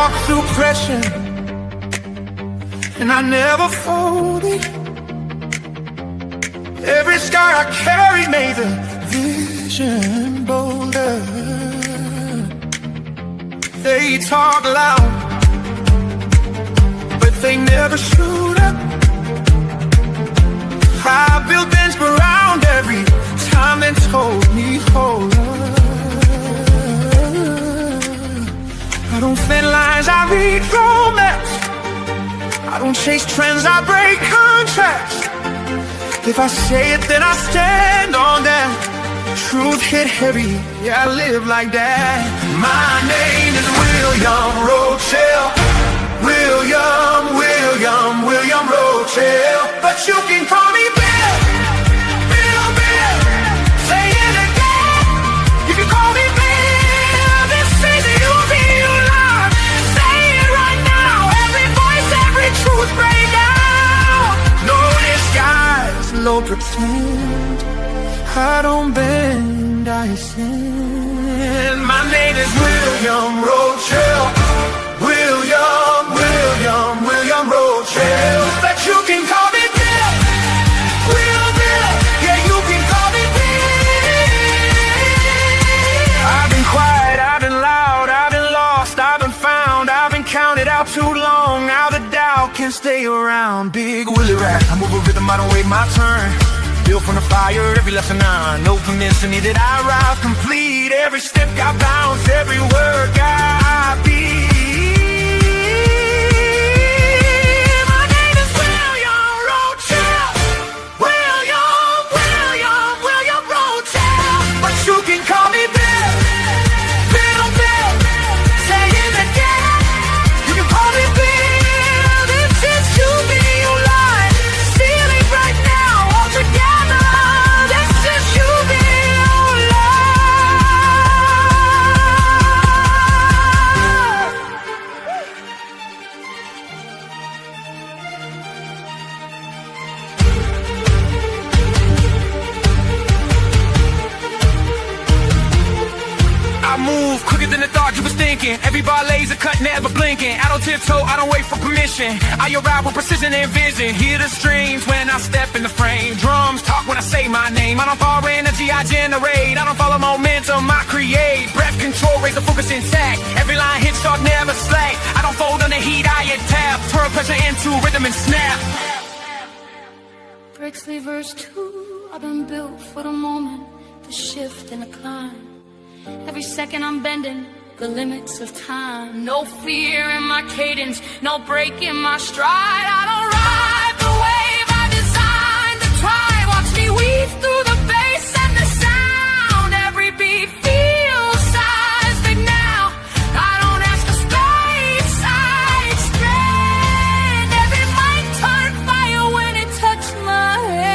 walked through pressure, and I never folded. Every scar I carried made the vision bolder. They talk loud, but they never showed up. I built fence around every time they told me hold up. I don't thin lines, I read romance. I don't chase trends, I break contracts. If I say it, then I stand on that. Truth hit heavy, yeah, I live like that. My name is William Rochelle. William Rochelle. But you can call me Bill. Say it again. You can call me Bill. This is UBU-Live. Say it right now. Every voice, every truth break out. No disguise, no pretend. I don't bend, I ascend. My name is William Rochelle. William Rochelle. But you can call me Bill. Bill. Yeah, you can call me Bill. I've been quiet, I've been loud, I've been lost, I've been found, I've been counted out too long. Now the doubt can stay around. Big Willie Rat, I move a rhythm, I don't wait my turn. Built from the fire, every lesson I know permission needed. I rise complete, every step got bounce, every word got beat. My name is William Rochelle. William Rochelle. But you can call me Bill. Bill. Say it again. You can call me Bill. This is UBU-Live. Stealing right now, all together. This is I move quicker than the thought you was thinking. Every bar laser cut, never blinking. I don't tiptoe, I don't wait for permission. I arrive with precision and vision. Hear the strings when I step in the frame. Drums talk when I say my name. I don't follow energy, I generate. I don't follow momentum, I create. Breath control, raise the focus intact. Every line hit start, never slack. I don't fold under heat, I adapt. Turn pressure into rhythm and snap. Brixley verse 2, I've been built for the moment, the shift and the climb. Every second I'm bending the limits of time. No fear in my cadence, no break in my stride. I don't ride the wave, I designed the tide. Watch me weave through the bass and the sound. Every beat feels seismic now. I don't ask for space, I expand. Every mic turned fire when it touched my hand.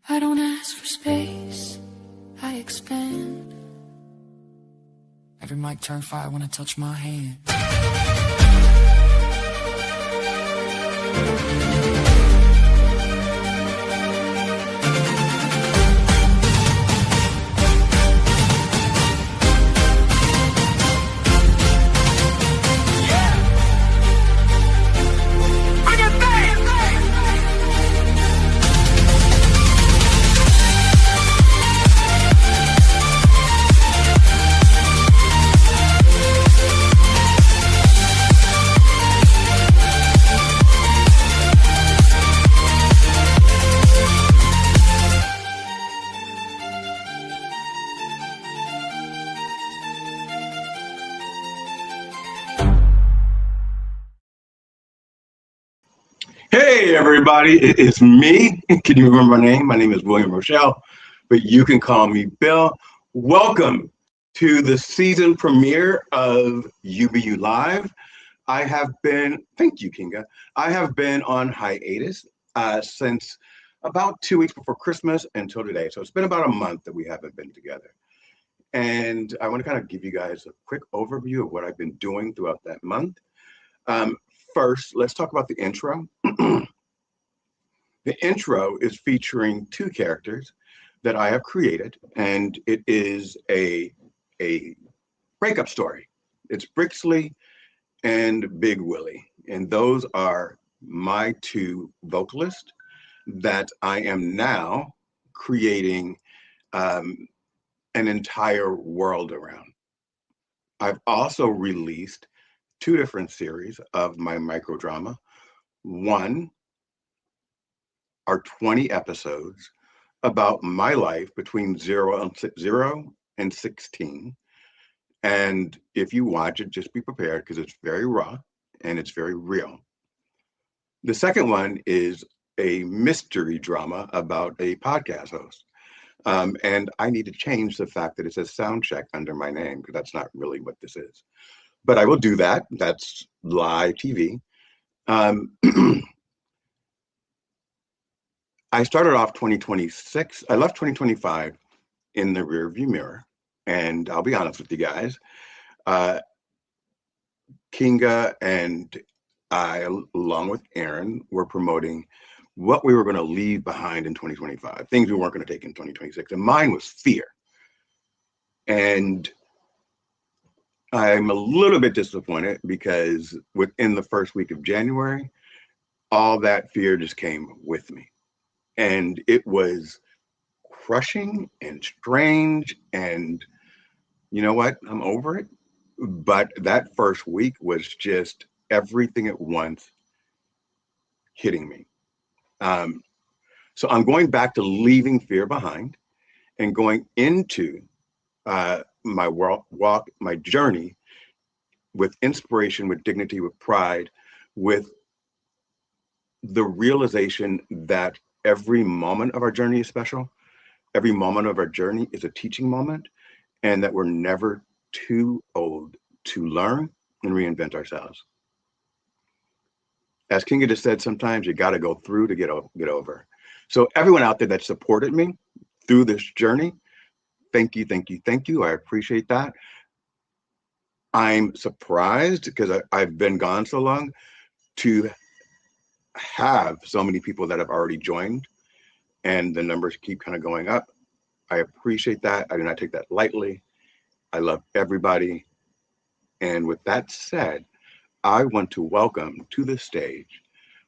I don't ask for space, I expand. Every mic turn fire when I touch my hand. Hey everybody, it's me. Can you remember my name? My name is William Rochelle, but you can call me Bill. Welcome to the season premiere of UBU-Live. I have been, thank you, Kinga. I have been on hiatus since about 2 weeks before Christmas until today. So it's been about a month that we haven't been together. And I want to kind of give you guys a quick overview of what I've been doing throughout that month. First, let's talk about the intro. The intro is featuring two characters that I have created, and it is a breakup story. It's Brixley and Big Willie, and those are my two vocalists that I am now creating an entire world around. I've also released two different series of my microdrama. One are 20 episodes about my life between 0 and 16. And if you watch it, just be prepared because it's very raw and it's very real. The second one is a mystery drama about a podcast host. And I need to change the fact that it says sound check under my name because that's not really what this is. But I will do that. That's live TV. I started off 2026. I left 2025 in the rearview mirror. And I'll be honest with you guys. Kinga and I, along with Aaron, were promoting what we were going to leave behind in 2025, things we weren't going to take in 2026. And mine was fear. And I'm a little bit disappointed because within the first week of January, all that fear just came with me. And it was crushing and strange. And you know what? I'm over it. But that first week was just everything at once hitting me. So I'm going back to leaving fear behind and going into my walk, my journey with inspiration, with dignity, with pride, with the realization that every moment of our journey is special. Every moment of our journey is a teaching moment, and that we're never too old to learn and reinvent ourselves. As Kinga just said, sometimes you got to go through to get over. So everyone out there that supported me through this journey, thank you, thank you, thank you. I appreciate that. I'm surprised because I've been gone so long to have so many people that have already joined, and the numbers keep kind of going up. I appreciate that. I do not take that lightly. I love everybody. And with that said, I want to welcome to the stage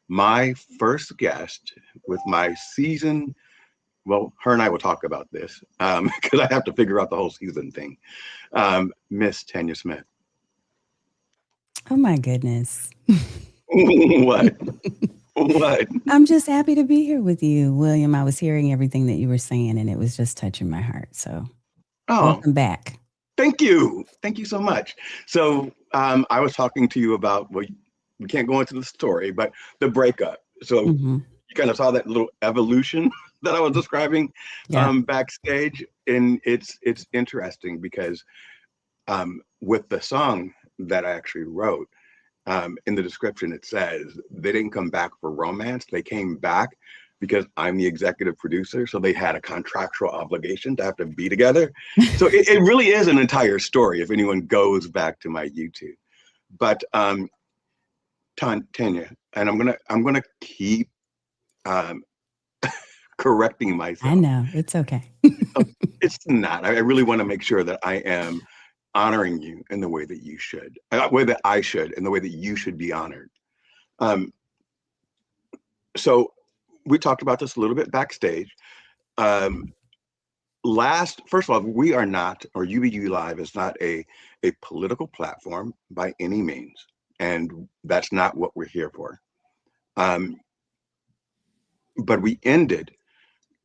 my first guest with my season. Well, her and I will talk about this because I have to figure out the whole season thing. Miss Tanya Smith. Oh my goodness. What? What? I'm just happy to be here with you, William. I was hearing everything that you were saying and it was just touching my heart. So welcome back. Thank you. Thank you so much. So I was talking to you about, well, we can't go into the story, but the breakup. So you kind of saw that little evolution that I was describing backstage. And it's interesting because with the song that I actually wrote, in the description, it says they didn't come back for romance. They came back because I'm the executive producer. So they had a contractual obligation to have to be together. So it really is an entire story if anyone goes back to my YouTube. But Tanya, and I'm gonna keep correcting myself. I know, it's okay. It's not. I really want to make sure that I am honoring you in the way that you should, the way that I should, and the way that you should be honored. So we talked about this a little bit backstage. First of all, we are not, or UBU Live is not a political platform by any means. And that's not what we're here for. But we ended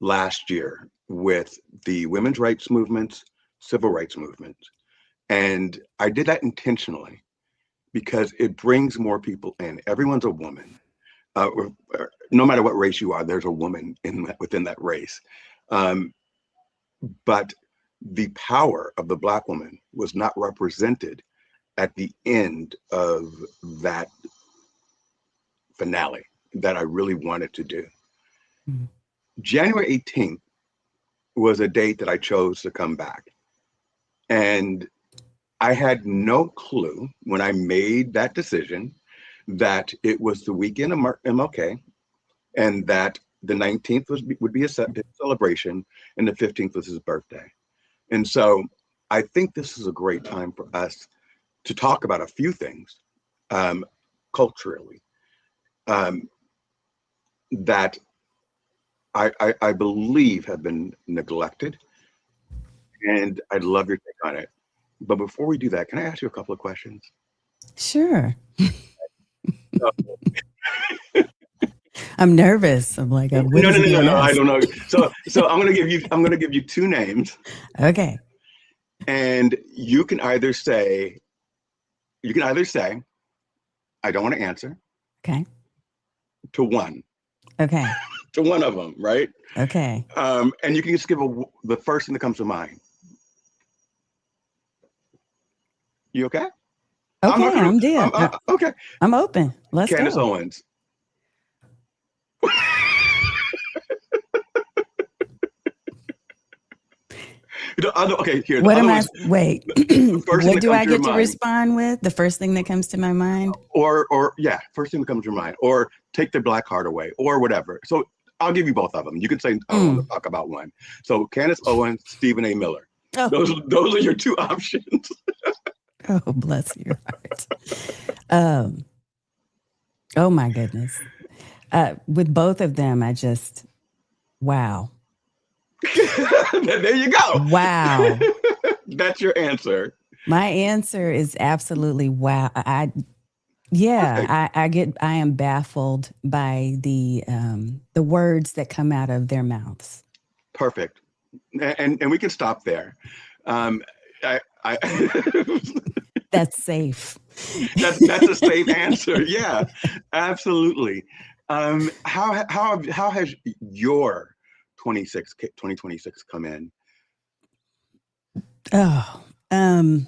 last year with the women's rights movements, civil rights movements. And I did that intentionally because it brings more people in. Everyone's a woman. No matter what race you are, there's a woman within that race. But the power of the Black woman was not represented at the end of that finale that I really wanted to do. Mm-hmm. January 18th was a date that I chose to come back. And I had no clue when I made that decision that it was the weekend of MLK and that the 19th would be a celebration, and the 15th was his birthday. And so I think this is a great time for us to talk about a few things culturally that I believe have been neglected, and I'd love your take on it. But before we do that, can I ask you a couple of questions? Sure. I'm nervous. I'm like, what is he gonna No. ask? I don't know. So I'm gonna give you two names. Okay. And you can either say, I don't want to answer. Okay. To one. Okay. To one of them, right? Okay. And you can just give the first thing that comes to mind. You okay? Okay, I'm deal. Okay. I'm open. Let's Candace go. Owens. Okay, here. What am I? Wait. What do I get to respond with? The first thing that comes to my mind? Or yeah, first thing that comes to your mind. Or take the black heart away, or whatever. So I'll give you both of them. You can say, I want to talk about one. So Candace Owens, Stephen A. Miller. Oh. Those are your two options. Oh, bless your heart. Oh my goodness. With both of them, I just, wow. There you go. Wow. That's your answer. My answer is absolutely wow. I am baffled by the words that come out of their mouths. Perfect. And we can stop there. That's safe. That's a safe answer. Yeah, absolutely. How has your 2026 come in? Oh, I'm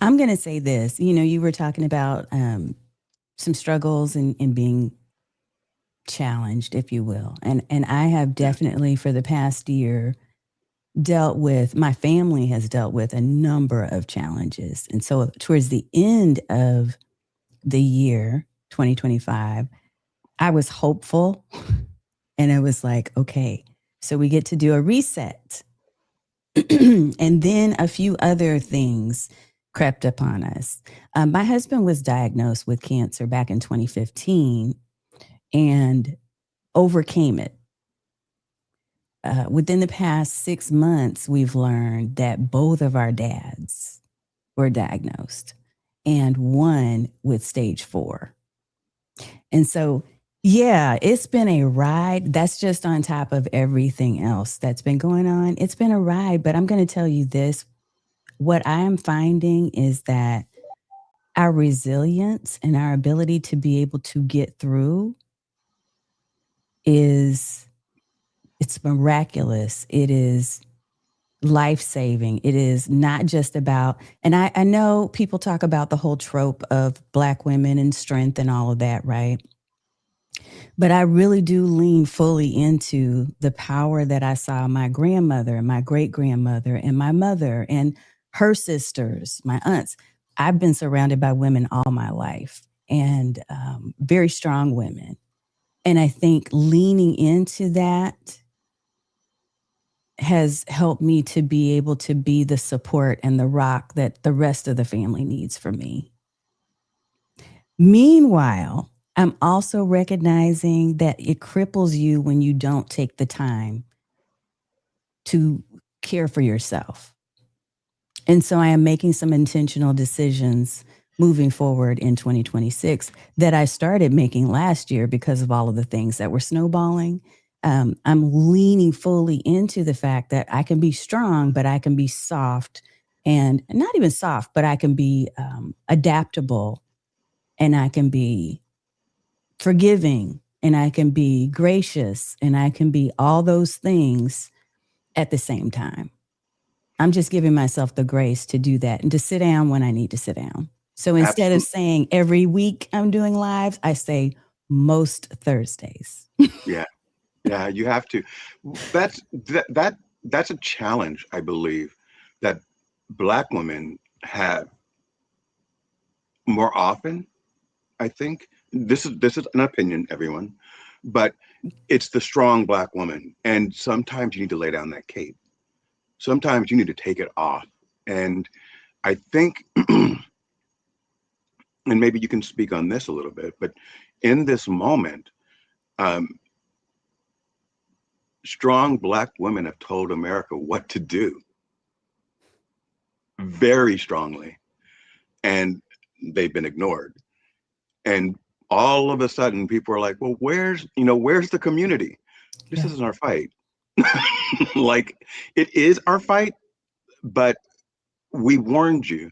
going to say this. You know, you were talking about some struggles and being challenged, if you will. And I have definitely for the past year my family has dealt with a number of challenges. And so towards the end of the year, 2025, I was hopeful and I was like, okay, so we get to do a reset. And then a few other things crept upon us. My husband was diagnosed with cancer back in 2015 and overcame it. Within the past 6 months, we've learned that both of our dads were diagnosed and one with stage 4. And so, yeah, it's been a ride. That's just on top of everything else that's been going on. It's been a ride, but I'm going to tell you this. What I am finding is that our resilience and our ability to be able to get through it's miraculous. It is life-saving. It is not just about, and I know people talk about the whole trope of Black women and strength and all of that, right? But I really do lean fully into the power that I saw my grandmother and my great-grandmother and my mother and her sisters, my aunts. I've been surrounded by women all my life and very strong women. And I think leaning into that has helped me to be able to be the support and the rock that the rest of the family needs for me. Meanwhile, I'm also recognizing that it cripples you when you don't take the time to care for yourself. And so I am making some intentional decisions moving forward in 2026 that I started making last year because of all of the things that were snowballing. I'm leaning fully into the fact that I can be strong, but I can be soft and not even soft, but I can be adaptable and I can be forgiving and I can be gracious and I can be all those things at the same time. I'm just giving myself the grace to do that and to sit down when I need to sit down. So instead of saying every week I'm doing lives, I say most Thursdays. Yeah. Yeah, you have to. That's a challenge, I believe, that Black women have more often. I think this is an opinion, everyone, but it's the strong Black woman. And sometimes you need to lay down that cape. Sometimes you need to take it off. And I think, and maybe you can speak on this a little bit, but in this moment, strong Black women have told America what to do very strongly, and they've been ignored. And all of a sudden people are like, well, where's the community? This isn't our fight. Like, it is our fight, but we warned you.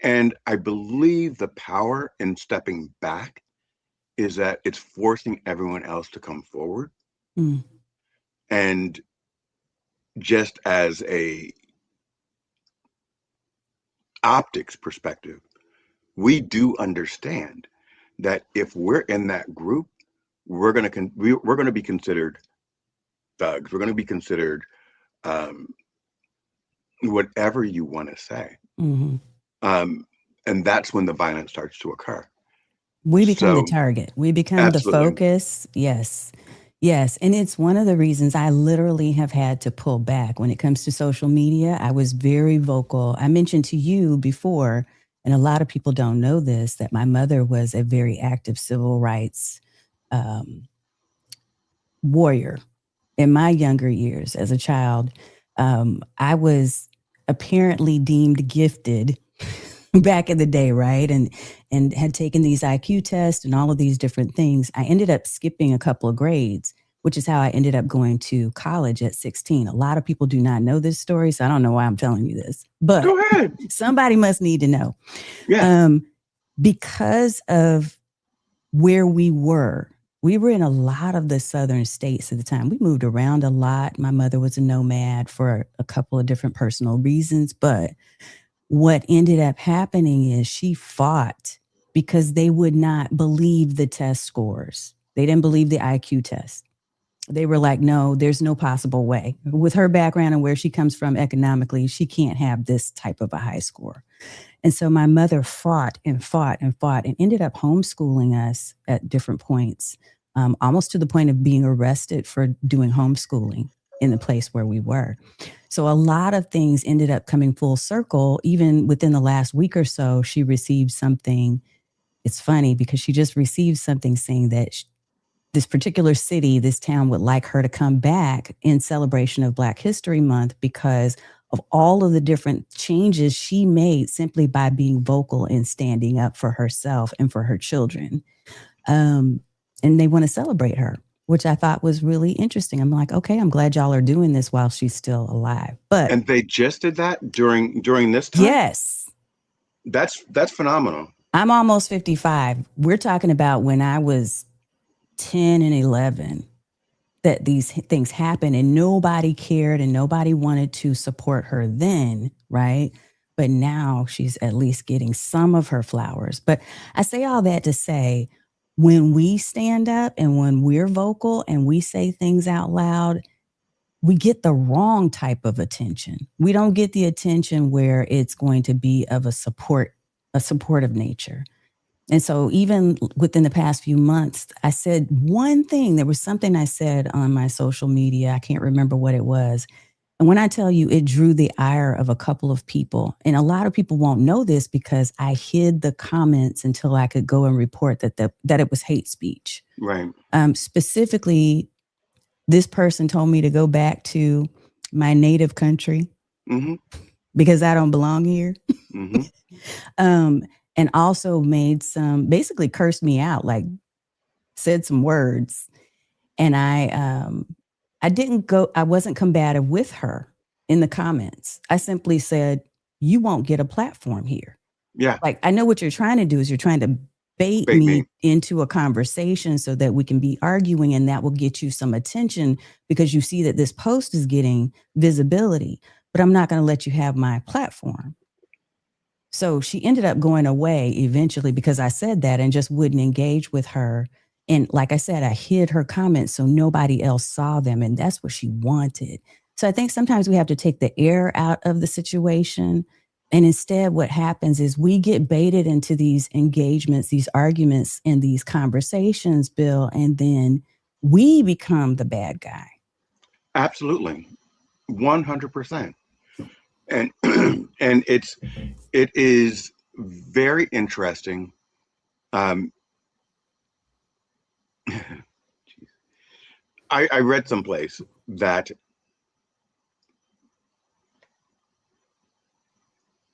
And I believe the power in stepping back is that it's forcing everyone else to come forward. And just as a optics perspective, we do understand that if we're in that group, we're going to be considered thugs. We're going to be considered whatever you want to say. And that's when the violence starts to occur. We become the target. We become absolutely. The focus. Yes. Yes. And it's one of the reasons I literally have had to pull back when it comes to social media. I was very vocal. I mentioned to you before, and a lot of people don't know this, that my mother was a very active civil rights warrior. In my younger years as a child, I was apparently deemed gifted back in the day, right? And had taken these IQ tests and all of these different things. I ended up skipping a couple of grades, which is how I ended up going to college at 16. A lot of people do not know this story, so I don't know why I'm telling you this. But go ahead. Somebody must need to know. Yeah. Because of where we were in a lot of the southern states at the time. We moved around a lot. My mother was a nomad for a couple of different personal reasons, but what ended up happening is she fought because they would not believe the test scores. They didn't believe the IQ test. They were like, no, there's no possible way. With her background and where she comes from economically, she can't have this type of a high score. And so my mother fought and ended up homeschooling us at different points, almost to the point of being arrested for doing homeschooling in the place where we were. So a lot of things ended up coming full circle. Even within the last week or so, she received something. It's funny because she just received something saying that this particular city, this town would like her to come back in celebration of Black History Month because of all of the different changes she made simply by being vocal and standing up for herself and for her children. And they want to celebrate her, which I thought was really interesting. I'm like, okay, I'm glad y'all are doing this while she's still alive. And they just did that during this time? Yes. That's phenomenal. I'm almost 55. We're talking about when I was 10 and 11 that these things happened and nobody cared and nobody wanted to support her then, right? But now she's at least getting some of her flowers. But I say all that to say, when we stand up and when we're vocal and we say things out loud, we get the wrong type of attention. We don't get the attention where it's going to be of a supportive nature. And so even within the past few months, I said one thing. There was something I said on my social media. I can't remember what it was. And when I tell you, it drew the ire of a couple of people. And a lot of people won't know this because I hid the comments until I could go and report that it was hate speech. Right. Specifically, this person told me to go back to my native country because I don't belong here. And also basically cursed me out, like said some words. And I wasn't combative with her in the comments. I simply said, you won't get a platform here. Yeah. Like, I know what you're trying to do is you're trying to bait me into a conversation so that we can be arguing and that will get you some attention because you see that this post is getting visibility, but I'm not going to let you have my platform. So she ended up going away eventually because I said that and just wouldn't engage with her. And like I said, I hid her comments so nobody else saw them. And that's what she wanted. So I think sometimes we have to take the air out of the situation. And instead, what happens is we get baited into these engagements, these arguments, and these conversations, Bill. And then we become the bad guy. Absolutely. 100%. And and it is very interesting. Um, I read someplace that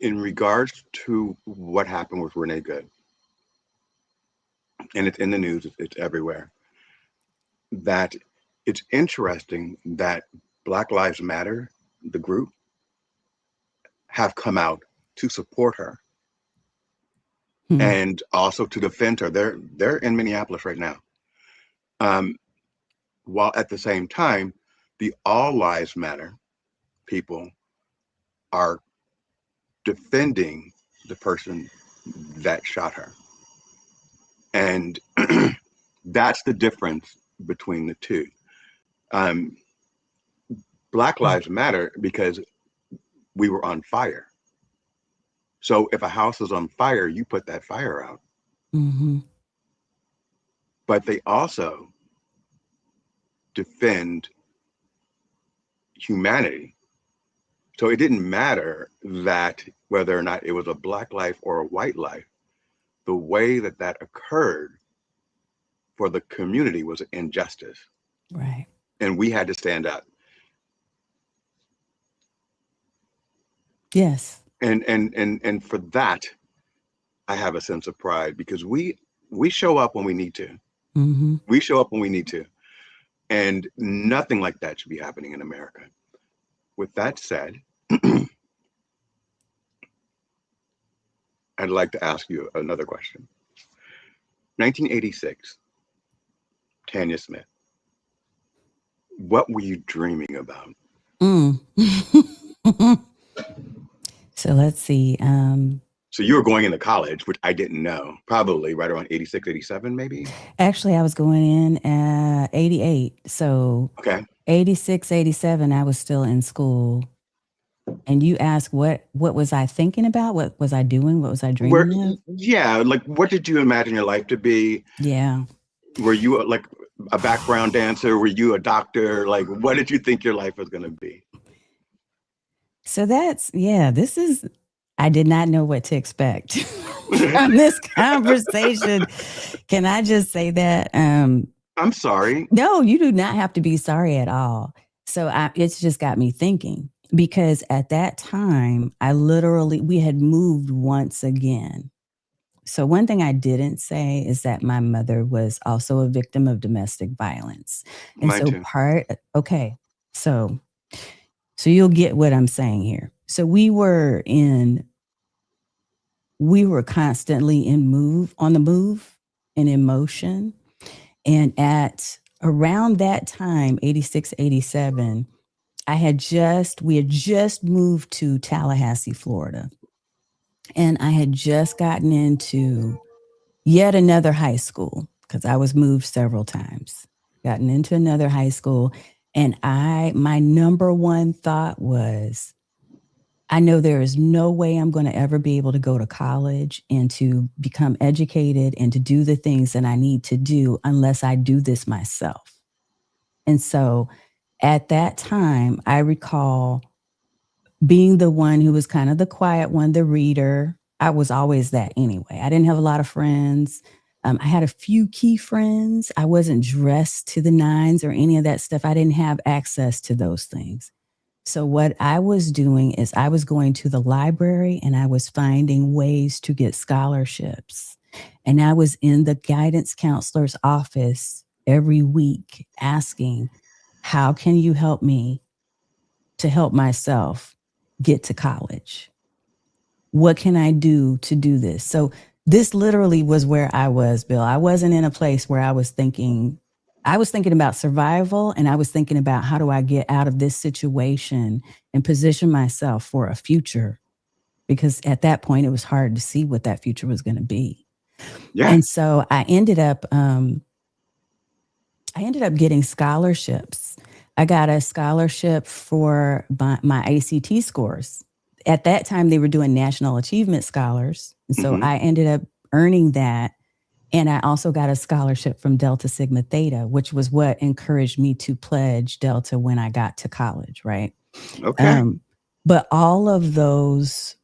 in regards to what happened with Renee Good, and it's in the news, it's everywhere, that it's interesting that Black Lives Matter, the group, have come out to support her and also to defend her. They're in Minneapolis right now. While at the same time, the All Lives Matter people are defending the person that shot her. And that's the difference between the two. Black Lives Matter because we were on fire. So if a house is on fire, you put that fire out. Mm-hmm. But they also defend humanity. So it didn't matter that whether or not it was a Black life or a white life, the way that that occurred for the community was an injustice. Right. And we had to stand up. Yes. And for that, I have a sense of pride because we show up when we need to. Mm-hmm. We show up when we need to. And nothing like that should be happening in America. With that said, I'd like to ask you another question. 1986, Tanya Smith. What were you dreaming about? So let's see. So you were going into college, which I didn't know, probably right around 86, 87, maybe? Actually, I was going in at 88. So Okay. 86, 87, I was still in school. And you asked what was I thinking about? What was I doing? What was I dreaming of? Yeah, like what did you imagine your life to be? Yeah. Were you like a background dancer? Were you a doctor? Like what did you think your life was going to be? So I did not know what to expect from this conversation. Can I just say that? I'm sorry. No, you do not have to be sorry at all. So it's just got me thinking because at that time, we had moved once again. So one thing I didn't say is that my mother was also a victim of domestic violence. And Mine too. So you'll get what I'm saying here. So we were constantly on the move and in motion. And at around that time, 86, 87, we had just moved to Tallahassee, Florida. And I had just gotten into yet another high school because I was moved several times, gotten into another high school. And my number one thought was, I know there is no way I'm going to ever be able to go to college and to become educated and to do the things that I need to do unless I do this myself. And so at that time, I recall being the one who was kind of the quiet one, the reader. I was always that anyway. I didn't have a lot of friends. I had a few key friends. I wasn't dressed to the nines or any of that stuff. I didn't have access to those things. So what I was doing is I was going to the library and I was finding ways to get scholarships. And I was in the guidance counselor's office every week asking, how can you help me to help myself get to college? What can I do to do this? So this literally was where I was, Bill. I wasn't in a place where I was thinking about survival, and I was thinking about how do I get out of this situation and position myself for a future? Because at that point, it was hard to see what that future was going to be. Yeah. And so I ended up getting scholarships. I got a scholarship for my ACT scores. At that time, they were doing National Achievement Scholars. And so I ended up earning that And I also got a scholarship from Delta Sigma Theta, which was what encouraged me to pledge Delta when I got to college, right? Okay. But all of that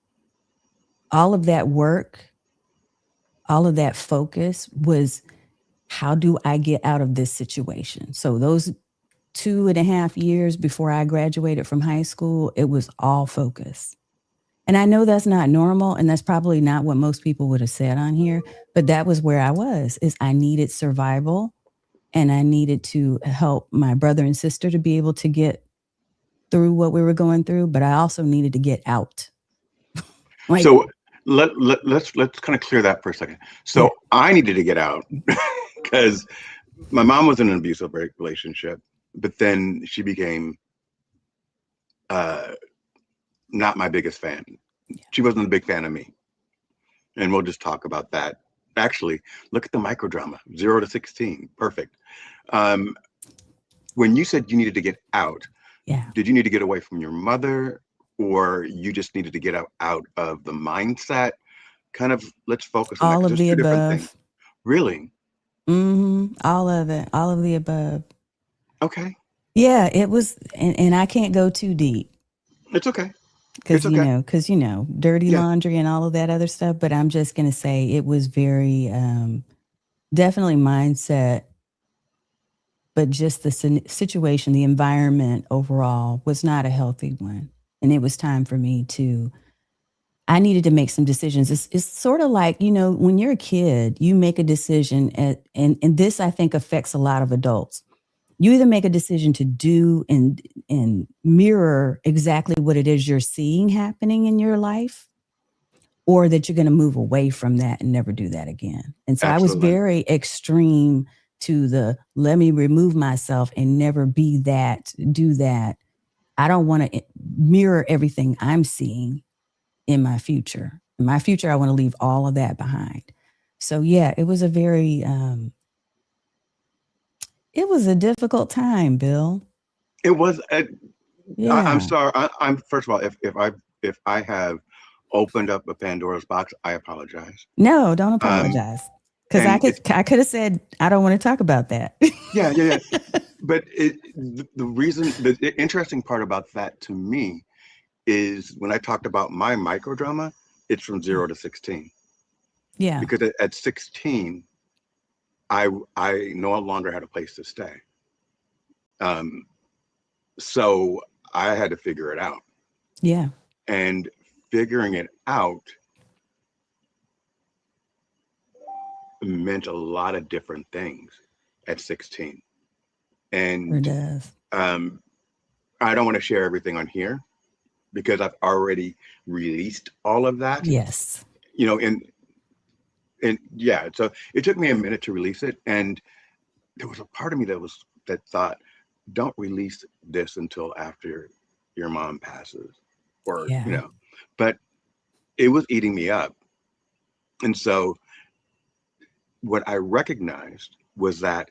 work, all of that focus was, how do I get out of this situation? So those 2.5 years before I graduated from high school, it was all focus. And I know that's not normal, and that's probably not what most people would have said on here, but that was where I was, is I needed survival, and I needed to help my brother and sister to be able to get through what we were going through, but I also needed to get out. Like, So let's kind of clear that for a second. So yeah. I needed to get out because my mom was in an abusive relationship, but then she became not my biggest fan. She wasn't a big fan of me. And we'll just talk about that. Actually, look at the microdrama, 0 to 16. Perfect. When you said you needed to get out, Yeah. did you need to get away from your mother, or you just needed to get out of the mindset? Kind of, let's focus on that, All because of there's the two different things. above. Really? All of it. All of the above. Okay. Yeah, it was, and I can't go too deep. It's okay. Because, It's okay. dirty Yeah. laundry and all of that other stuff. But I'm just going to say it was very, definitely mindset, but just the situation, the environment overall was not a healthy one. And it was time for me I needed to make some decisions. It's sort of like, when you're a kid, you make a decision, and this, I think, affects a lot of adults. You either make a decision to do and mirror exactly what it is you're seeing happening in your life, or that you're going to move away from that and never do that again. And so I was Absolutely. very extreme to let me remove myself and never be that, do that. I don't want to mirror everything I'm seeing in my future. In my future, I want to leave all of that behind. So yeah, it was a very, it was a difficult time, Bill. It was. Yeah. I'm sorry. I'm first of all, if I have opened up a Pandora's box, I apologize. No, don't apologize. Because And I could have said, I don't want to talk about that. yeah. But the interesting part about that to me is when I talked about my microdrama, it's from 0 to 16. Yeah. Because at 16, I no longer had a place to stay. So I had to figure it out. Yeah. And figuring it out meant a lot of different things at 16. And It does. I don't want to share everything on here because I've already released all of that. Yes. And yeah, so it took me a minute to release it. And there was a part of me that thought, don't release this until after your mom passes, or, Yeah. but it was eating me up. And so what I recognized was that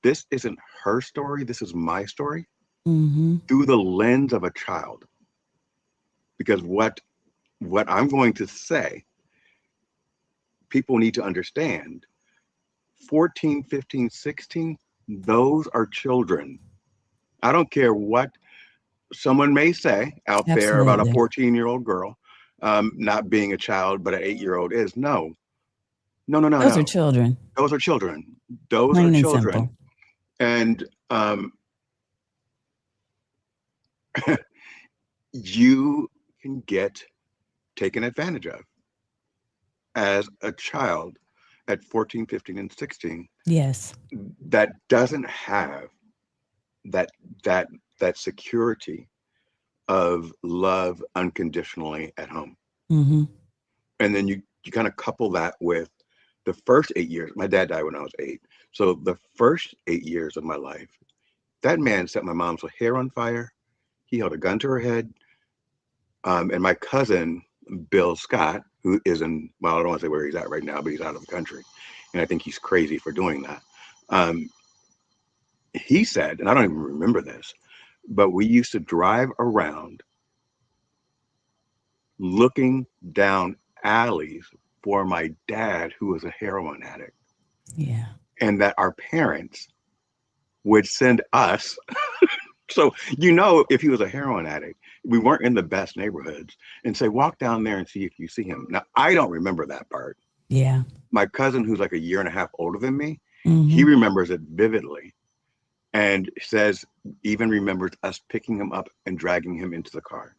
this isn't her story. This is my story through the lens of a child. Because what I'm going to say, people need to understand. 14, 15, 16, those are children. I don't care what someone may say out there about a Absolutely. 14-year-old girl not being a child, but an 8-year-old is. No. Those are children. Those are children. Those are Plain and children. simple. And you can get taken advantage of as a child at 14, 15, and 16. Yes. That doesn't have that security of love unconditionally at home. And then you kind of couple that with the first 8 years. My dad died when I was 8. So the first 8 years of my life, that man set my mom's hair on fire. He held a gun to her head. And my cousin, Bill Scott, who is in, well, I don't want to say where he's at right now, but he's out of the country. And I think he's crazy for doing that. He said, and I don't even remember this, but we used to drive around looking down alleys for my dad, who was a heroin addict. Yeah. and that our parents would send us. So, you know, if he was a heroin addict, we weren't in the best neighborhoods, and say, walk down there and see if you see him. Now, I don't remember that part. Yeah. My cousin, who's like a year and a half older than me, he Mm-hmm. remembers it vividly and says, even remembers us picking him up and dragging him into the car.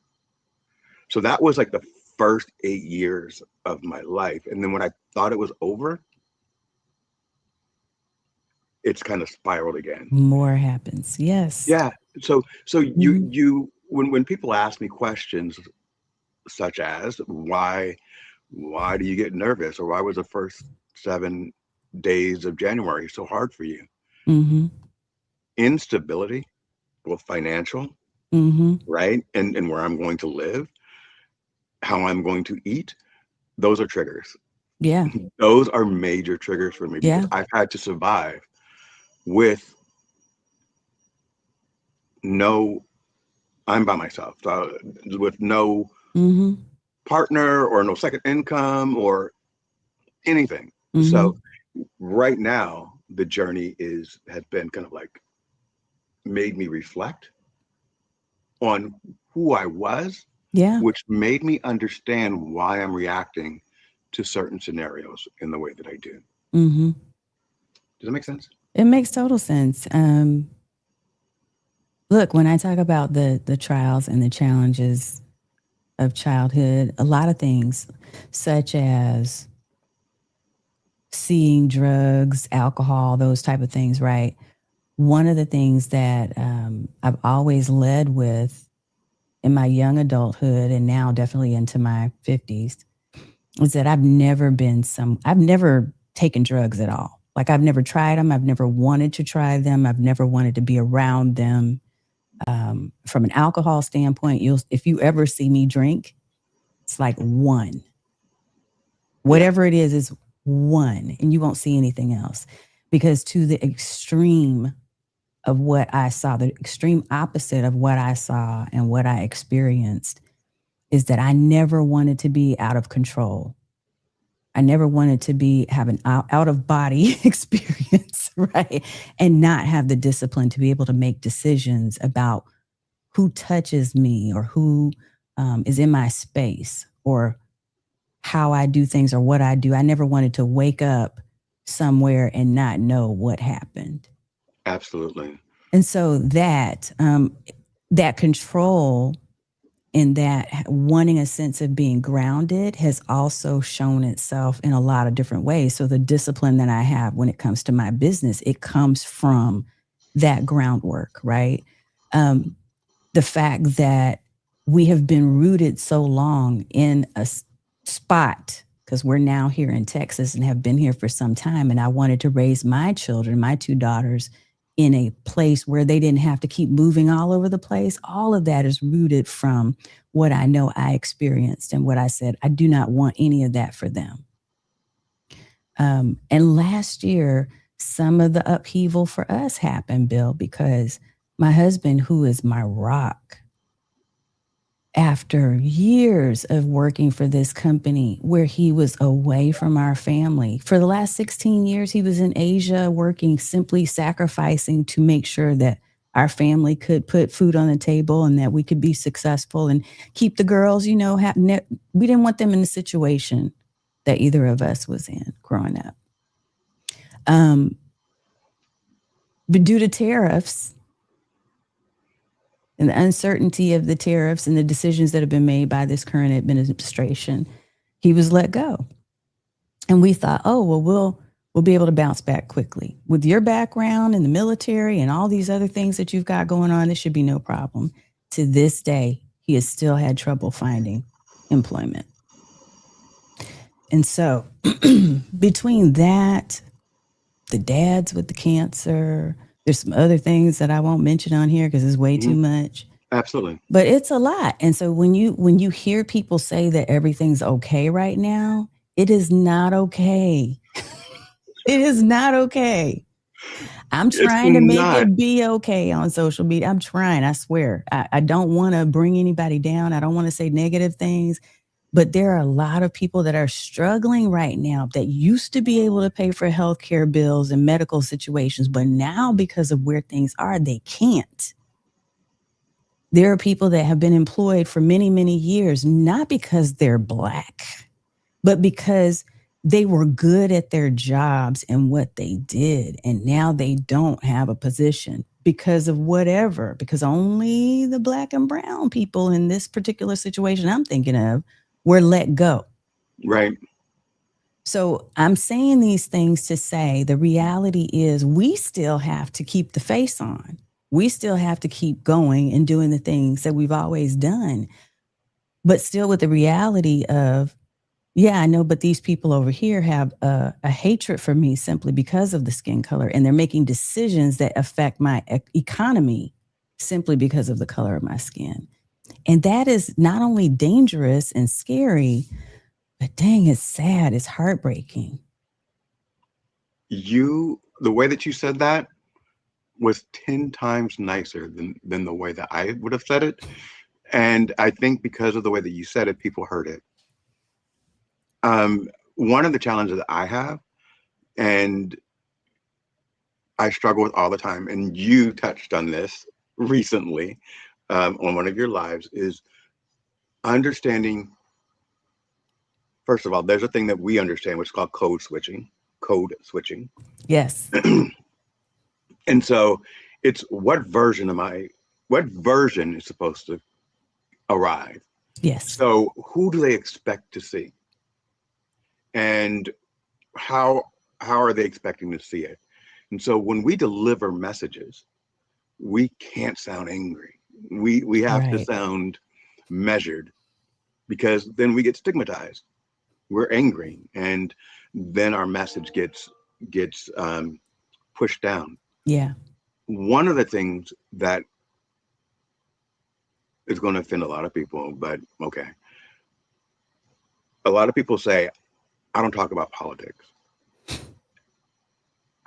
So that was like the first 8 years of my life. And then when I thought it was over, it's kind of spiraled again. More happens. Yes. Yeah. So Mm-hmm. you when people ask me questions such as why do you get nervous, or why was the first 7 days of January so hard for you? Mm-hmm. Instability, both financial, Mm-hmm. right? And where I'm going to live, how I'm going to eat, those are triggers. Yeah. Those are major triggers for me because Yeah. I've had to survive with no, I'm by myself, so with no Mm-hmm. partner or no second income or anything. Mm-hmm. So right now, the journey has been kind of like made me reflect on who I was, Yeah. which made me understand why I'm reacting to certain scenarios in the way that I do. Mm-hmm. Does that make sense? It makes total sense. Look, when I talk about the trials and the challenges of childhood, a lot of things, such as seeing drugs, alcohol, those type of things, right? One of the things that I've always led with in my young adulthood and now definitely into my 50s is that I've never taken drugs at all. Like I've never tried them. I've never wanted to try them. I've never wanted to be around them. From an alcohol standpoint, if you ever see me drink, it's like one. Whatever it is one, and you won't see anything else. Because to the extreme of what I saw, the extreme opposite of what I saw and what I experienced is that I never wanted to be out of control. I never wanted to have an out of body experience, right? And not have the discipline to be able to make decisions about who touches me or who is in my space or how I do things or what I do. I never wanted to wake up somewhere and not know what happened. Absolutely. And so that control and that wanting a sense of being grounded has also shown itself in a lot of different ways. So the discipline that I have when it comes to my business, it comes from that groundwork, right? The fact that we have been rooted so long in a spot, because we're now here in Texas and have been here for some time. And I wanted to raise my children, my two daughters, in a place where they didn't have to keep moving all over the place. All of that is rooted from what I know I experienced and what I said. I do not want any of that for them. And last year, some of the upheaval for us happened, Bill, because my husband, who is my rock, after years of working for this company where he was away from our family. For the last 16 years, he was in Asia working, simply sacrificing to make sure that our family could put food on the table and that we could be successful and keep the girls, we didn't want them in the situation that either of us was in growing up. But due to tariffs, and the uncertainty of the tariffs and the decisions that have been made by this current administration, he was let go. And we thought, oh, well, we'll be able to bounce back quickly. With your background in the military and all these other things that you've got going on, this should be no problem. To this day, he has still had trouble finding employment. And so between that, the dads with the cancer, there's some other things that I won't mention on here because it's way too much. Absolutely. But it's a lot. And so when you hear people say that everything's okay right now, it is not okay. It is not okay. I'm trying to make it be okay on social media. I'm trying, I swear. I don't want to bring anybody down. I don't want to say negative things. But there are a lot of people that are struggling right now that used to be able to pay for healthcare bills and medical situations, but now because of where things are, they can't. There are people that have been employed for many, many years, not because they're Black, but because they were good at their jobs and what they did. And now they don't have a position because of whatever, because only the Black and brown people in this particular situation I'm thinking of were let go. Right. So I'm saying these things to say the reality is we still have to keep the face on. We still have to keep going and doing the things that we've always done, but still with the reality of, yeah, I know, but these people over here have a hatred for me simply because of the skin color, and they're making decisions that affect my economy simply because of the color of my skin. And that is not only dangerous and scary, but dang, it's sad. It's heartbreaking. The way that you said that was 10 times nicer than the way that I would have said it. And I think because of the way that you said it, people heard it. One of the challenges that I have, and I struggle with all the time, and you touched on this recently on one of your lives, is understanding. First of all, there's a thing that we understand, which is called code switching. Yes. And so it's what version is supposed to arrive? Yes. So who do they expect to see? And how are they expecting to see it? And so when we deliver messages, we can't sound angry. We have to sound measured, because then we get stigmatized. We're angry, and then our message gets pushed down. Yeah. One of the things that is going to offend a lot of people, but okay. A lot of people say, I don't talk about politics.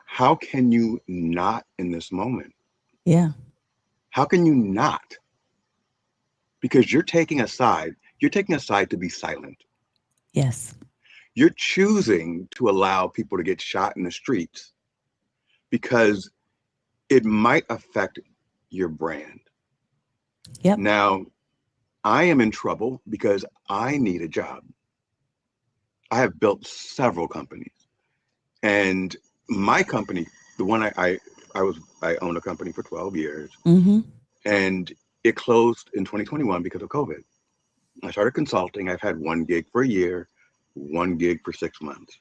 How can you not in this moment? Yeah. How can you not? Because you're taking a side to be silent. Yes. You're choosing to allow people to get shot in the streets because it might affect your brand. Yep. Now, I am in trouble because I need a job. I have built several companies, and my company, the one I owned a company for 12 years, and it closed in 2021 because of COVID. I started consulting. I've had one gig for a year, one gig for 6 months.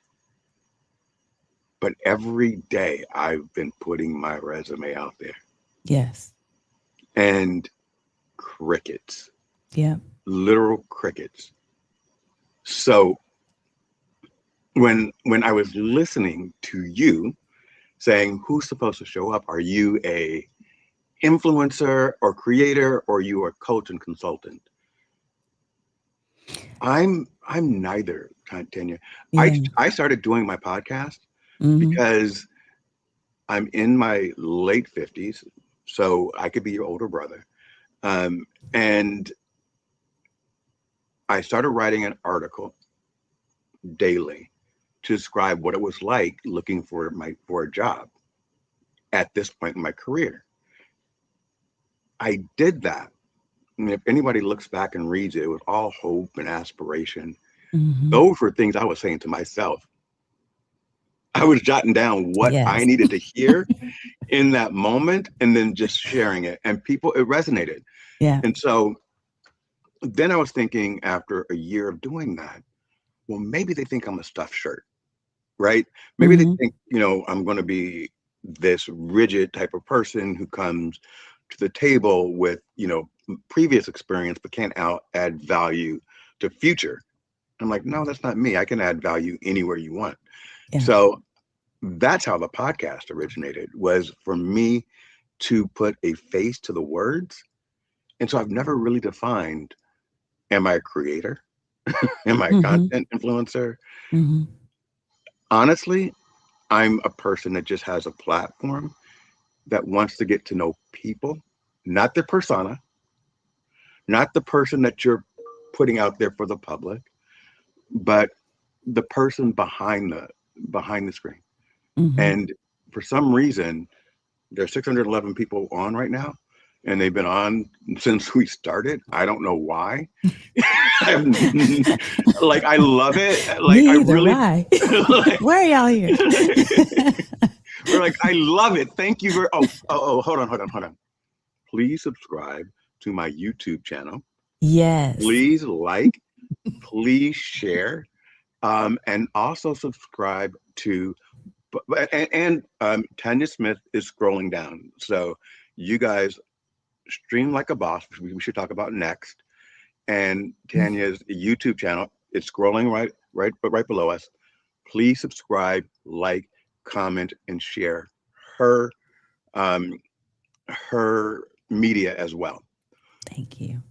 But every day I've been putting my resume out there. Yes. And crickets. Yeah. Literal crickets. So when I was listening to you saying, who's supposed to show up? Are you a influencer or creator, or are you a coach and consultant? I'm neither, Tanya. Yeah. I started doing my podcast because I'm in my late 50s, so I could be your older brother. And I started writing an article daily to describe what it was like looking for a job at this point in my career. I did that. And if anybody looks back and reads it, it was all hope and aspiration. Those were things I was saying to myself. I was jotting down what I needed to hear in that moment and then just sharing it. And it resonated. Yeah. And so then I was thinking, after a year of doing that, well, maybe they think I'm a stuffed shirt, right? Maybe they think, I'm going to be this rigid type of person who comes to the table with, previous experience, but can't add value to future. I'm like, no, that's not me. I can add value anywhere you want. Yeah. So that's how the podcast originated, was for me to put a face to the words. And so I've never really defined, am I a creator? Am I a content influencer? Honestly, I'm a person that just has a platform that wants to get to know people, not their persona, not the person that you're putting out there for the public, but the person behind the screen. Mm-hmm. And for some reason, there's 611 people on right now, and they've been on since we started. I don't know why. Like, I love it. Like, Me I either. really. Why? Like, Why are y'all here? we're like, I love it. Thank you. Hold on. Please subscribe to my YouTube channel. Yes. Please like. Please share. And also subscribe to. And Tanya Smith is scrolling down. So you guys stream like a boss, which we should talk about next. And Tanya's YouTube channel, it's scrolling right below us. Please subscribe, like, comment, and share her her media as well. Thank you.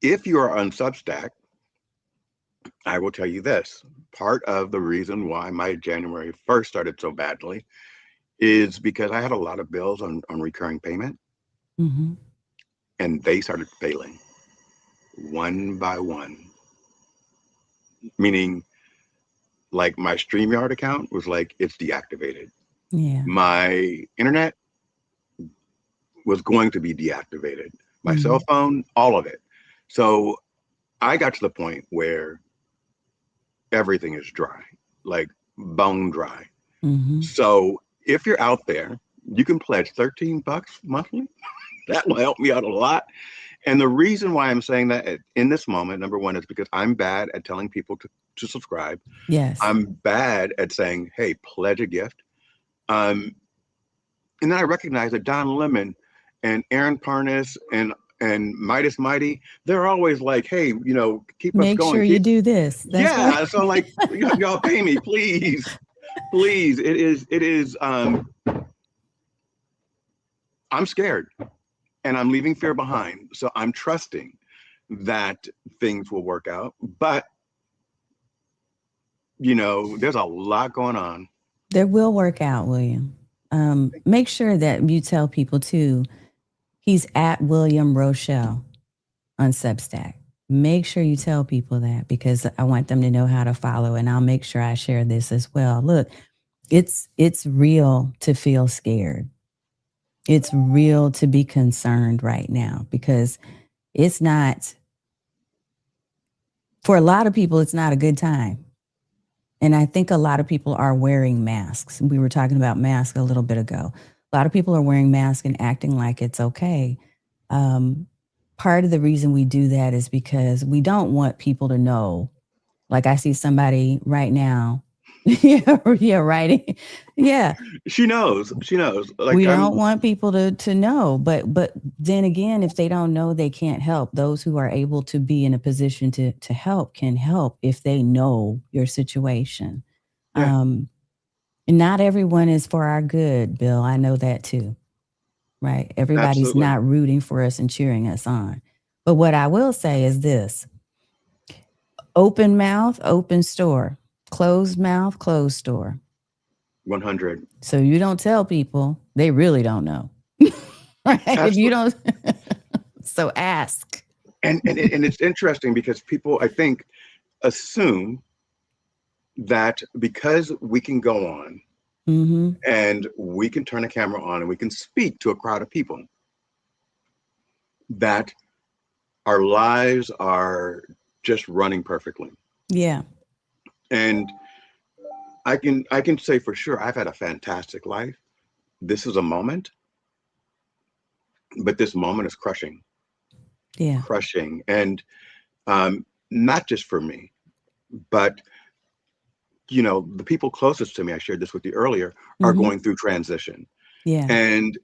If you are on Substack, I will tell you this. Part of the reason why my January 1st started so badly is because I had a lot of bills on recurring payment, Mm-hmm. and they started failing one by one. Meaning, like, my StreamYard account was like, it's deactivated. Yeah. My internet was going to be deactivated. My Mm-hmm. cell phone, all of it. So I got to the point where everything is dry, like bone dry. Mm-hmm. So if you're out there, you can pledge $13 monthly. That will help me out a lot. And the reason why I'm saying that in this moment, number one, is because I'm bad at telling people to subscribe. Yes. I'm bad at saying, hey, pledge a gift. And then I recognize that Don Lemon and Aaron Parnas and Midas Mighty, they're always like, hey, keep us going. Make sure you do this. That's yeah. right. So, like, y'all pay me, please. Please. It is, I'm scared. And I'm leaving fear behind. So I'm trusting that things will work out. But, there's a lot going on. There will work out, William. Make sure that you tell people too, he's at William Rochelle on Substack. Make sure you tell people that, because I want them to know how to follow, and I'll make sure I share this as well. Look, it's real to feel scared. It's real to be concerned right now, because it's not, for a lot of people, it's not a good time. And I think a lot of people are wearing masks. We were talking about masks a little bit ago. A lot of people are wearing masks and acting like it's okay. Part of the reason we do that is because we don't want people to know. Like, I see somebody right now. yeah, right. Yeah. She knows. Like, we don't want people to know, but then again, if they don't know, they can't help. Those who are able to be in a position to help can help if they know your situation. Yeah. And not everyone is for our good, Bill. I know that too. Right. Everybody's Absolutely. not rooting for us and cheering us on. But what I will say is this: open mouth, open store. Closed mouth, closed store. 100. So you don't tell people, they really don't know. Right? Absolutely. If you don't, so ask. And it's interesting because people, I think, assume that because we can go on Mm-hmm. and we can turn a camera on and we can speak to a crowd of people, that our lives are just running perfectly. Yeah. And I can say for sure, I've had a fantastic life. This is a moment, but this moment is crushing. Yeah. Crushing. And not just for me, but, the people closest to me, I shared this with you earlier, are going through transition. Yeah. And,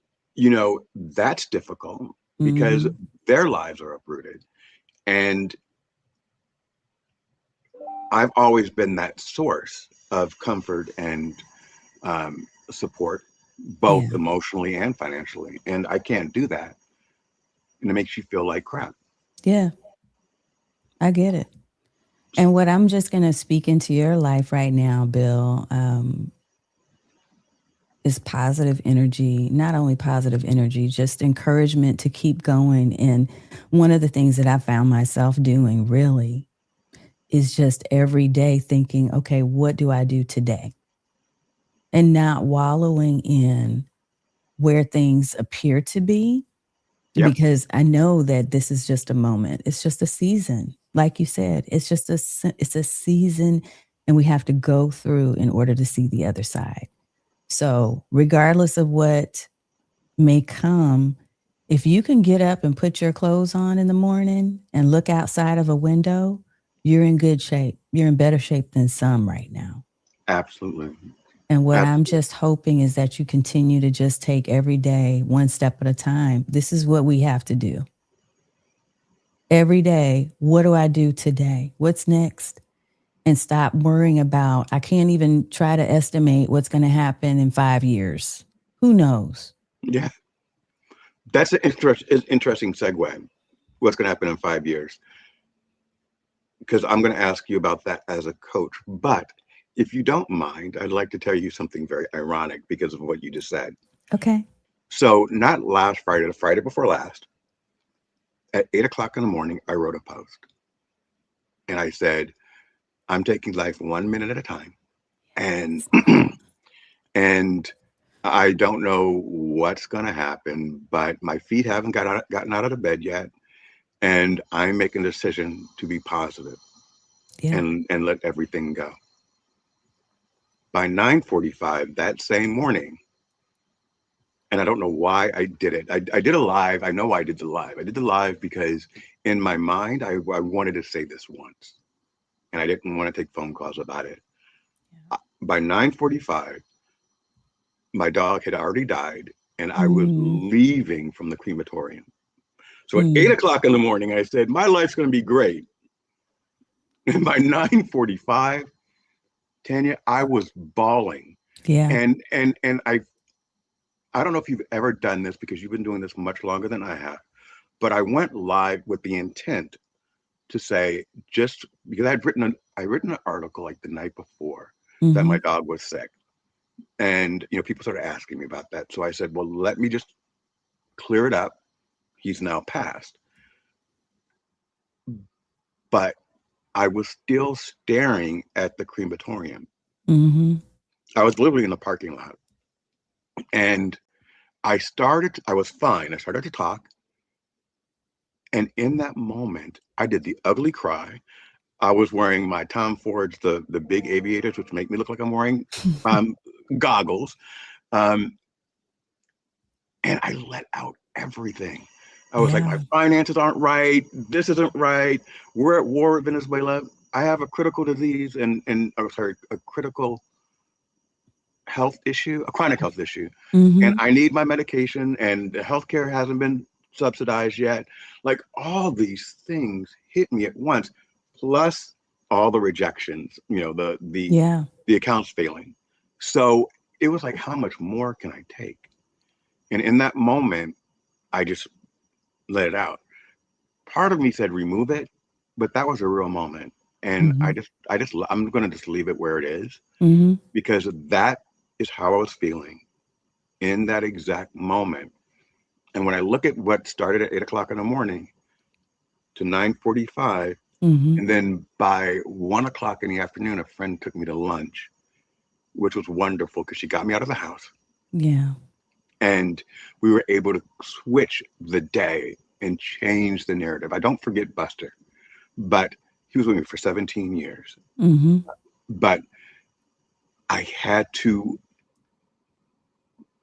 that's difficult because their lives are uprooted. And I've always been that source of comfort and support, both emotionally and financially. And I can't do that. And it makes you feel like crap. Yeah. I get it. And what I'm just going to speak into your life right now, Bill, is positive energy. Not only positive energy, just encouragement to keep going. And one of the things that I found myself doing really is just every day thinking, okay, what do I do today? And not wallowing in where things appear to be, because I know that this is just a moment. It's just a season. Like you said, it's a season, and we have to go through in order to see the other side. So regardless of what may come, if you can get up and put your clothes on in the morning and look outside of a window, you're in good shape. You're in better shape than some right now. Absolutely. And what I'm just hoping is that you continue to just take every day one step at a time. This is what we have to do. Every day, what do I do today? What's next? And stop worrying about, I can't even try to estimate what's going to happen in 5 years. Who knows? Yeah. That's an interesting segue. What's going to happen in 5 years? Because I'm going to ask you about that as a coach. But if you don't mind, I'd like to tell you something very ironic because of what you just said. Okay. So not last Friday, the Friday before last, at 8 o'clock in the morning, I wrote a post. And I said, I'm taking life 1 minute at a time. And and I don't know what's going to happen, but my feet haven't gotten out of the bed yet. And I'm making a decision to be positive and let everything go. By 9:45 that same morning, and I don't know why I did it. I did a live. I know why I did the live. I did the live because in my mind, I wanted to say this once, and I didn't want to take phone calls about it. By 9:45, my dog had already died, and I was leaving from the crematorium. So at 8 o'clock in the morning, I said, my life's going to be great. And by 9:45, Tanya, I was bawling. Yeah. And I don't know if you've ever done this because you've been doing this much longer than I have, but I went live with the intent to say, just because I'd written an article like the night before that my dog was sick. And, people started asking me about that. So I said, well, let me just clear it up. He's now passed. But I was still staring at the crematorium. I was literally in the parking lot. And I was fine. I started to talk. And in that moment, I did the ugly cry. I was wearing my Tom Ford's, the big aviators, which make me look like I'm wearing goggles. And I let out everything. I was like, my finances aren't right. This isn't right. We're at war with Venezuela. I have a critical disease a critical health issue, a chronic health issue. And I need my medication, and the healthcare hasn't been subsidized yet. Like, all these things hit me at once, plus all the rejections, the accounts failing. So it was like, how much more can I take? And in that moment, I just let it out. Part of me said, remove it, but that was a real moment. And I'm going to just leave it where it is, because that is how I was feeling in that exact moment. And when I look at what started at 8 o'clock in the morning to 9:45, and then by 1 o'clock in the afternoon, a friend took me to lunch, which was wonderful because she got me out of the house. Yeah. And we were able to switch the day and change the narrative. I don't forget Buster, but he was with me for 17 years. But I had to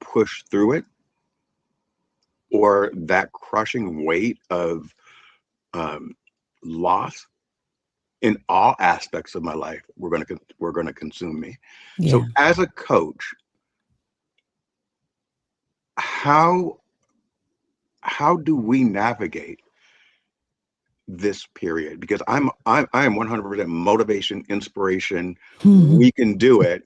push through it, or that crushing weight of loss in all aspects of my life were going to consume me. Yeah. So as a coach, how do we navigate this period? Because I am 100% motivation, inspiration. We can do it.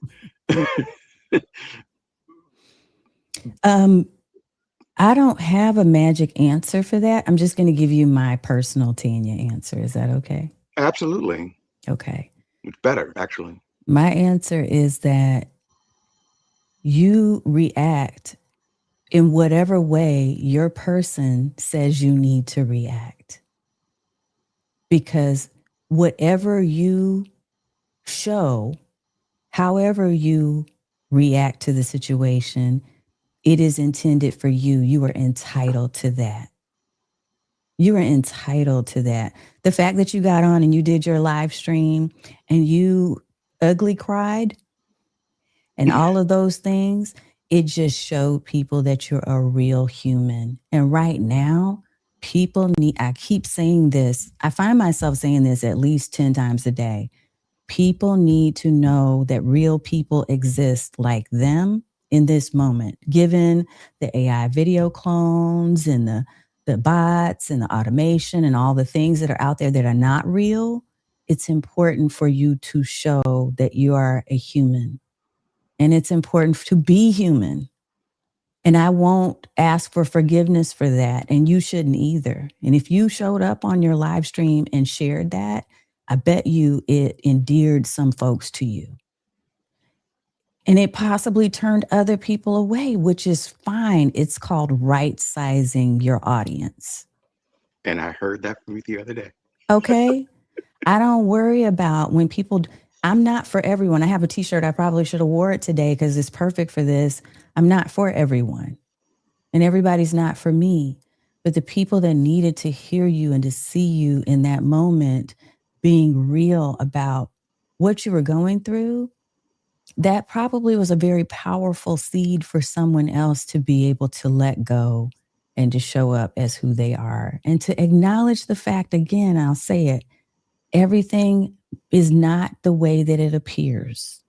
I don't have a magic answer for that. I'm just going to give you my personal Tanya answer. Is that okay? Absolutely. Okay. It's better, actually. My answer is that you react in whatever way your person says you need to react. Because whatever you show, however you react to the situation, it is intended for you. You are entitled to that. You are entitled to that. The fact that you got on and you did your live stream and you ugly cried and all of those things, it just showed people that you're a real human. And right now, people need, I keep saying this, I find myself saying this at least 10 times a day. People need to know that real people exist like them in this moment, given the AI video clones and the bots and the automation and all the things that are out there that are not real. It's important for you to show that you are a human. And it's important to be human. And I won't ask for forgiveness for that. And you shouldn't either. And if you showed up on your live stream and shared that, I bet you it endeared some folks to you. And it possibly turned other people away, which is fine. It's called right-sizing your audience. And I heard that from you the other day. Okay? I don't worry about when people, I'm not for everyone. I have a t-shirt. I probably should have wore it today because it's perfect for this. I'm not for everyone. And everybody's not for me. But the people that needed to hear you and to see you in that moment being real about what you were going through, that probably was a very powerful seed for someone else to be able to let go and to show up as who they are and to acknowledge the fact, again, I'll say it, everything is not the way that it appears.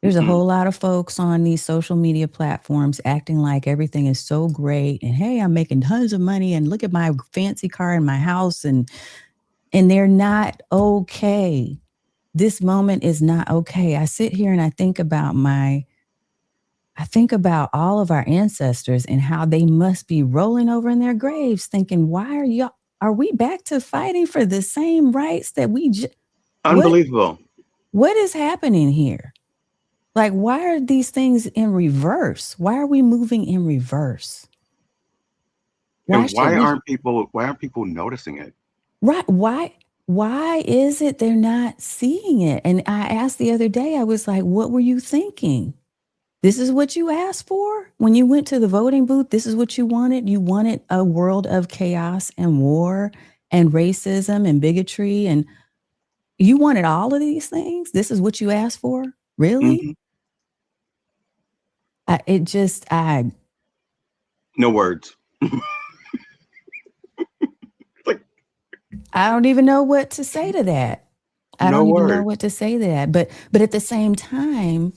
There's a whole lot of folks on these social media platforms acting like everything is so great and, hey, I'm making tons of money and look at my fancy car in my house, and they're not okay. This moment is not okay. I sit here and I think about all of our ancestors and how they must be rolling over in their graves thinking, why are we back to fighting for the same rights that Unbelievable. What is happening here? Like, why are these things in reverse? Why are we moving in reverse? Why aren't people noticing it? Right. Why is it they're not seeing it? And I asked the other day, I was like, what were you thinking? This is what you asked for when you went to the voting booth? This is what you wanted? You wanted a world of chaos and war and racism and bigotry, and you wanted all of these things? This is what you asked for? Really? Mm-hmm. No words. I don't even know what to say to that. I don't even know what to say to that. But at the same time,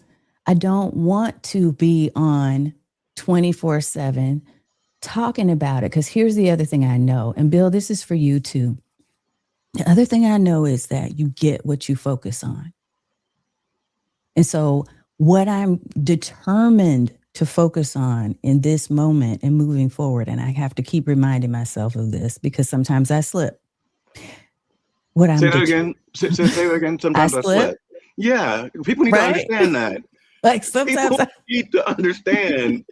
I don't want to be on 24/7 talking about it. Because here's the other thing I know. And Bill, this is for you too. The other thing I know is that you get what you focus on. And so what I'm determined to focus on in this moment and moving forward, and I have to keep reminding myself of this because sometimes I slip. Say that again. Sometimes I slip. Yeah, people need to understand that. Like sometimes people need to understand.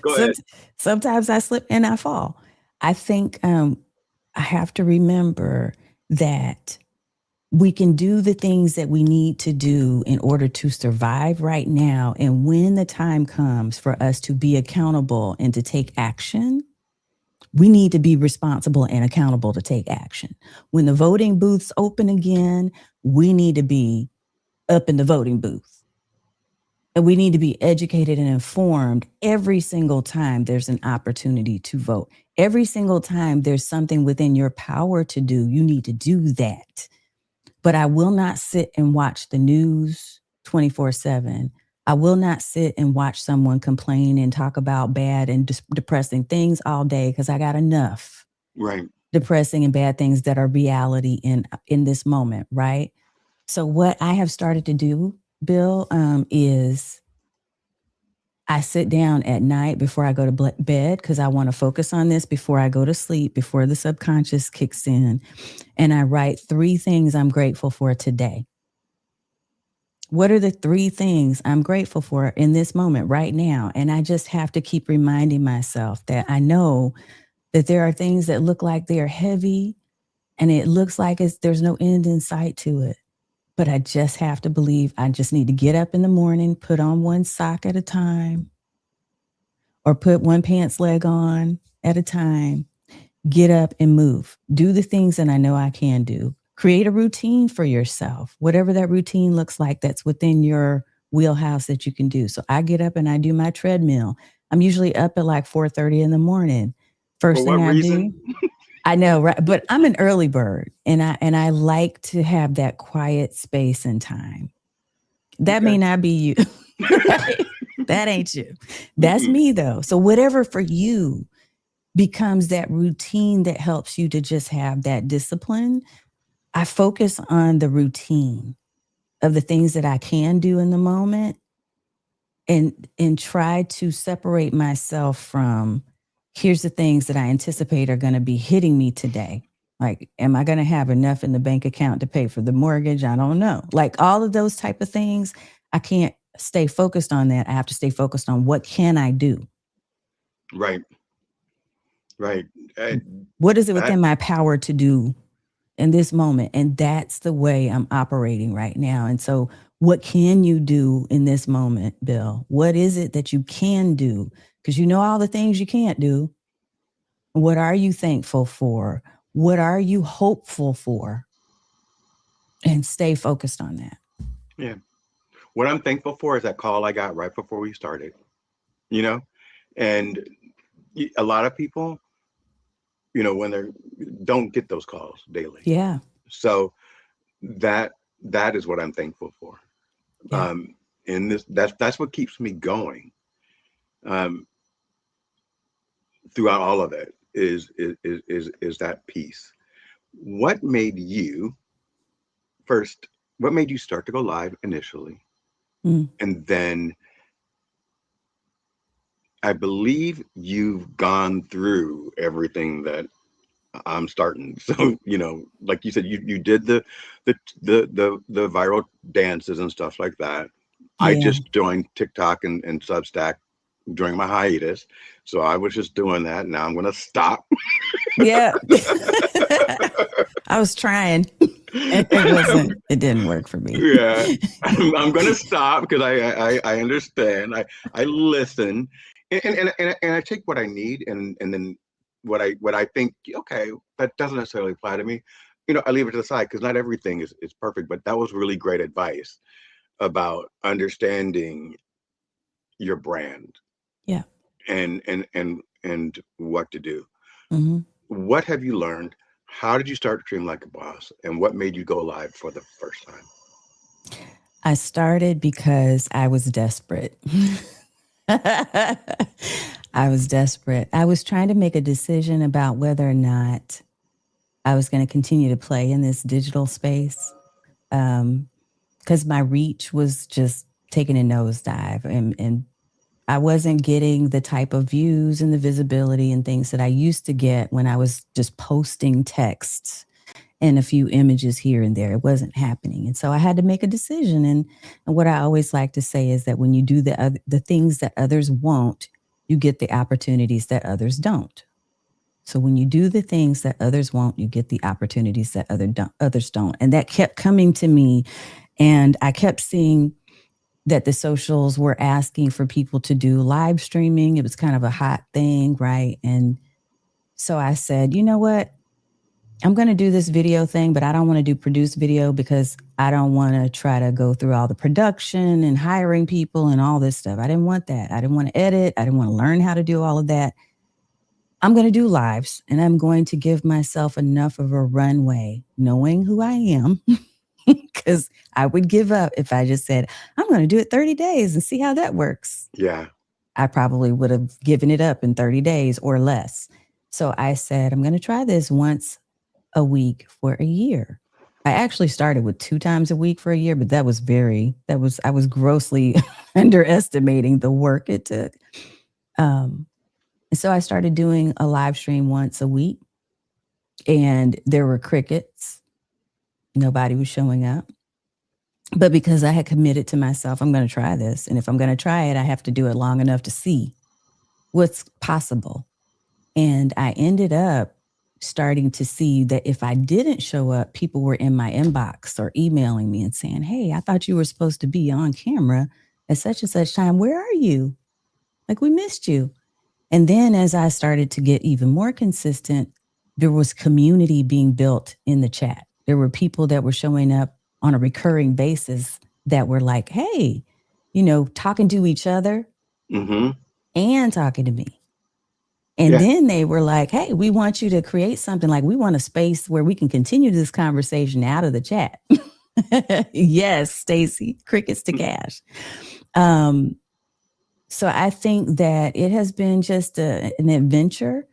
Go ahead. Sometimes I slip and I fall. I think I have to remember that we can do the things that we need to do in order to survive right now. And when the time comes for us to be accountable and to take action, we need to be responsible and accountable to take action. When the voting booths open again, we need to be up in the voting booth. And we need to be educated and informed every single time there's an opportunity to vote. Every single time there's something within your power to do, you need to do that. But I will not sit and watch the news 24/7. I will not sit and watch someone complain and talk about bad and depressing things all day because I got enough depressing and bad things that are reality in this moment, right? So what I have started to do, Bill, is I sit down at night before I go to bed because I want to focus on this before I go to sleep, before the subconscious kicks in. And I write 3 things I'm grateful for today. What are the 3 things I'm grateful for in this moment right now? And I just have to keep reminding myself that I know that there are things that look like they are heavy and it looks like there's no end in sight to it. But I just have to believe I just need to get up in the morning, put on one sock at a time, or put one pants leg on at a time, get up and move, do the things that I know I can do, create a routine for yourself, whatever that routine looks like that's within your wheelhouse that you can do. So I get up and I do my treadmill. I'm usually up at like 4:30 in the morning. First thing I do. I know, right? But I'm an early bird, and I like to have that quiet space and time. That may not be you. That ain't you. That's me though. So whatever for you becomes that routine that helps you to just have that discipline. I focus on the routine of the things that I can do in the moment, and try to separate myself from, here's the things that I anticipate are going to be hitting me today. Like, am I going to have enough in the bank account to pay for the mortgage? I don't know. Like all of those type of things, I can't stay focused on that. I have to stay focused on what can I do? Right. What is it within my power to do in this moment? And that's the way I'm operating right now. And so what can you do in this moment, Bill? What is it that you can do? Because you know all the things you can't do. What are you thankful for? What are you hopeful for? And stay focused on that. Yeah. What I'm thankful for is that call I got right before we started, and a lot of people, when they don't get those calls daily. Yeah. So that is what I'm thankful for. Yeah. That's what keeps me going. Throughout all of it is that piece. What made you start to go live initially? And then I believe you've gone through everything that I'm starting. So, like you said, you did the viral dances and stuff like that. Yeah. I just joined TikTok and Substack during my hiatus. So I was just doing that. Now I'm going to stop. Yeah. I was trying. It didn't work for me. Yeah. I'm going to stop because I understand. I listen and I take what I need and then what I think, okay, that doesn't necessarily apply to me. I leave it to the side because not everything is perfect, but that was really great advice about understanding your brand. Yeah. And what to do. Mm-hmm. What have you learned? How did you start Dream Like a Boss? And what made you go live for the first time? I started because I was desperate. I was desperate. I was trying to make a decision about whether or not I was going to continue to play in this digital space, because my reach was just taking a nosedive, and I wasn't getting the type of views and the visibility and things that I used to get when I was just posting texts and a few images here and there. It wasn't happening. And so I had to make a decision. And what I always like to say is that when you do the things that others won't, you get the opportunities that others don't. So when you do the things that others won't, you get the opportunities that others don't. And that kept coming to me. And I kept seeing that the socials were asking for people to do live streaming. It was kind of a hot thing, right? And so I said, you know what? I'm going to do this video thing, but I don't want to do produced video because I don't want to try to go through all the production and hiring people and all this stuff. I didn't want that. I didn't want to edit. I didn't want to learn how to do all of that. I'm going to do lives, and I'm going to give myself enough of a runway, knowing who I am, because I would give up if I just said, I'm going to do it 30 days and see how that works. Yeah. I probably would have given it up in 30 days or less. So I said, I'm going to try this once a week for a year. I actually started with 2 times a week for a year, but I was grossly underestimating the work it took. And so I started doing a live stream once a week, and there were crickets. Nobody was showing up. But because I had committed to myself, I'm going to try this. And if I'm going to try it, I have to do it long enough to see what's possible. And I ended up starting to see that if I didn't show up, people were in my inbox or emailing me and saying, hey, I thought you were supposed to be on camera at such and such time. Where are you? Like, we missed you. And then as I started to get even more consistent, there was community being built in the chat. There were people that were showing up on a recurring basis that were like, hey, talking to each other and talking to me. And then they were like, hey, we want you to create something, like we want a space where we can continue this conversation out of the chat. Yes, Stacy, crickets to cash. So I think that it has been just an adventure.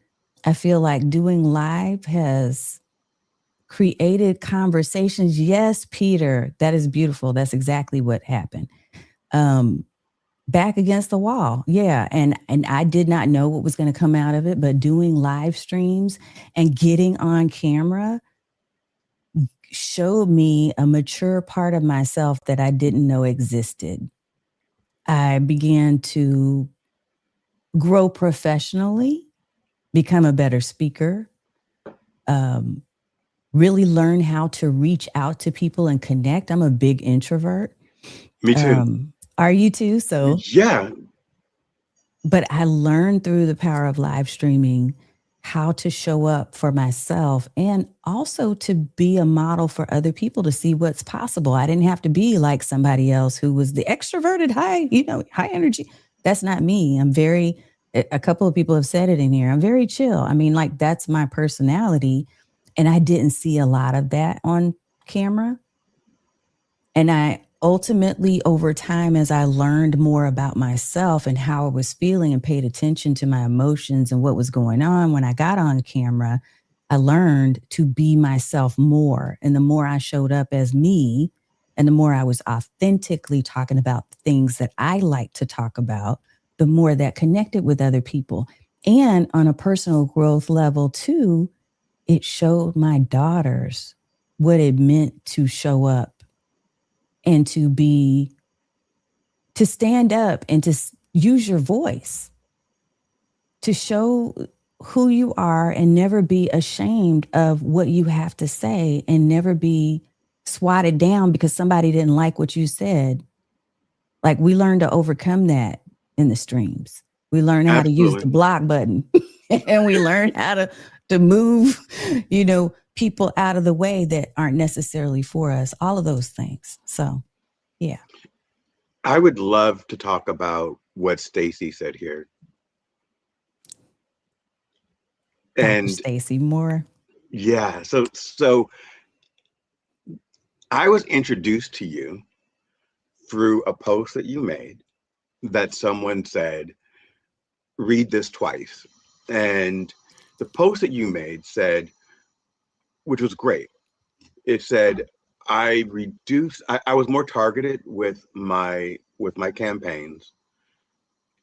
I feel like doing live has created conversations. Yes, Peter, that is beautiful. That's exactly what happened. Back against the wall. Yeah. And I did not know what was going to come out of it, but doing live streams and getting on camera showed me a mature part of myself that I didn't know existed. I began to grow professionally, become a better speaker, really learn how to reach out to people and connect. I'm a big introvert. Me too. Are you too? So yeah. But I learned through the power of live streaming how to show up for myself and also to be a model for other people to see what's possible. I didn't have to be like somebody else who was the extroverted, high energy. That's not me. A couple of people have said it in here. I'm very chill. I mean, like, that's my personality. And I didn't see a lot of that on camera. And I ultimately, over time, as I learned more about myself and how I was feeling and paid attention to my emotions and what was going on when I got on camera, I learned to be myself more. And the more I showed up as me, and the more I was authentically talking about things that I like to talk about, the more that connected with other people. And on a personal growth level too, it showed my daughters what it meant to show up and to stand up and to use your voice, to show who you are and never be ashamed of what you have to say and never be swatted down because somebody didn't like what you said. Like, we learned to overcome that in the streams. We learned how to use the block button and we learned how to move, people out of the way that aren't necessarily for us, all of those things. So, yeah. I would love to talk about what Stacy said here. And Stacy Moore. Yeah. So I was introduced to you through a post that you made that someone said, read this twice. And the post that you made said, which was great. It said, I was more targeted with my campaigns,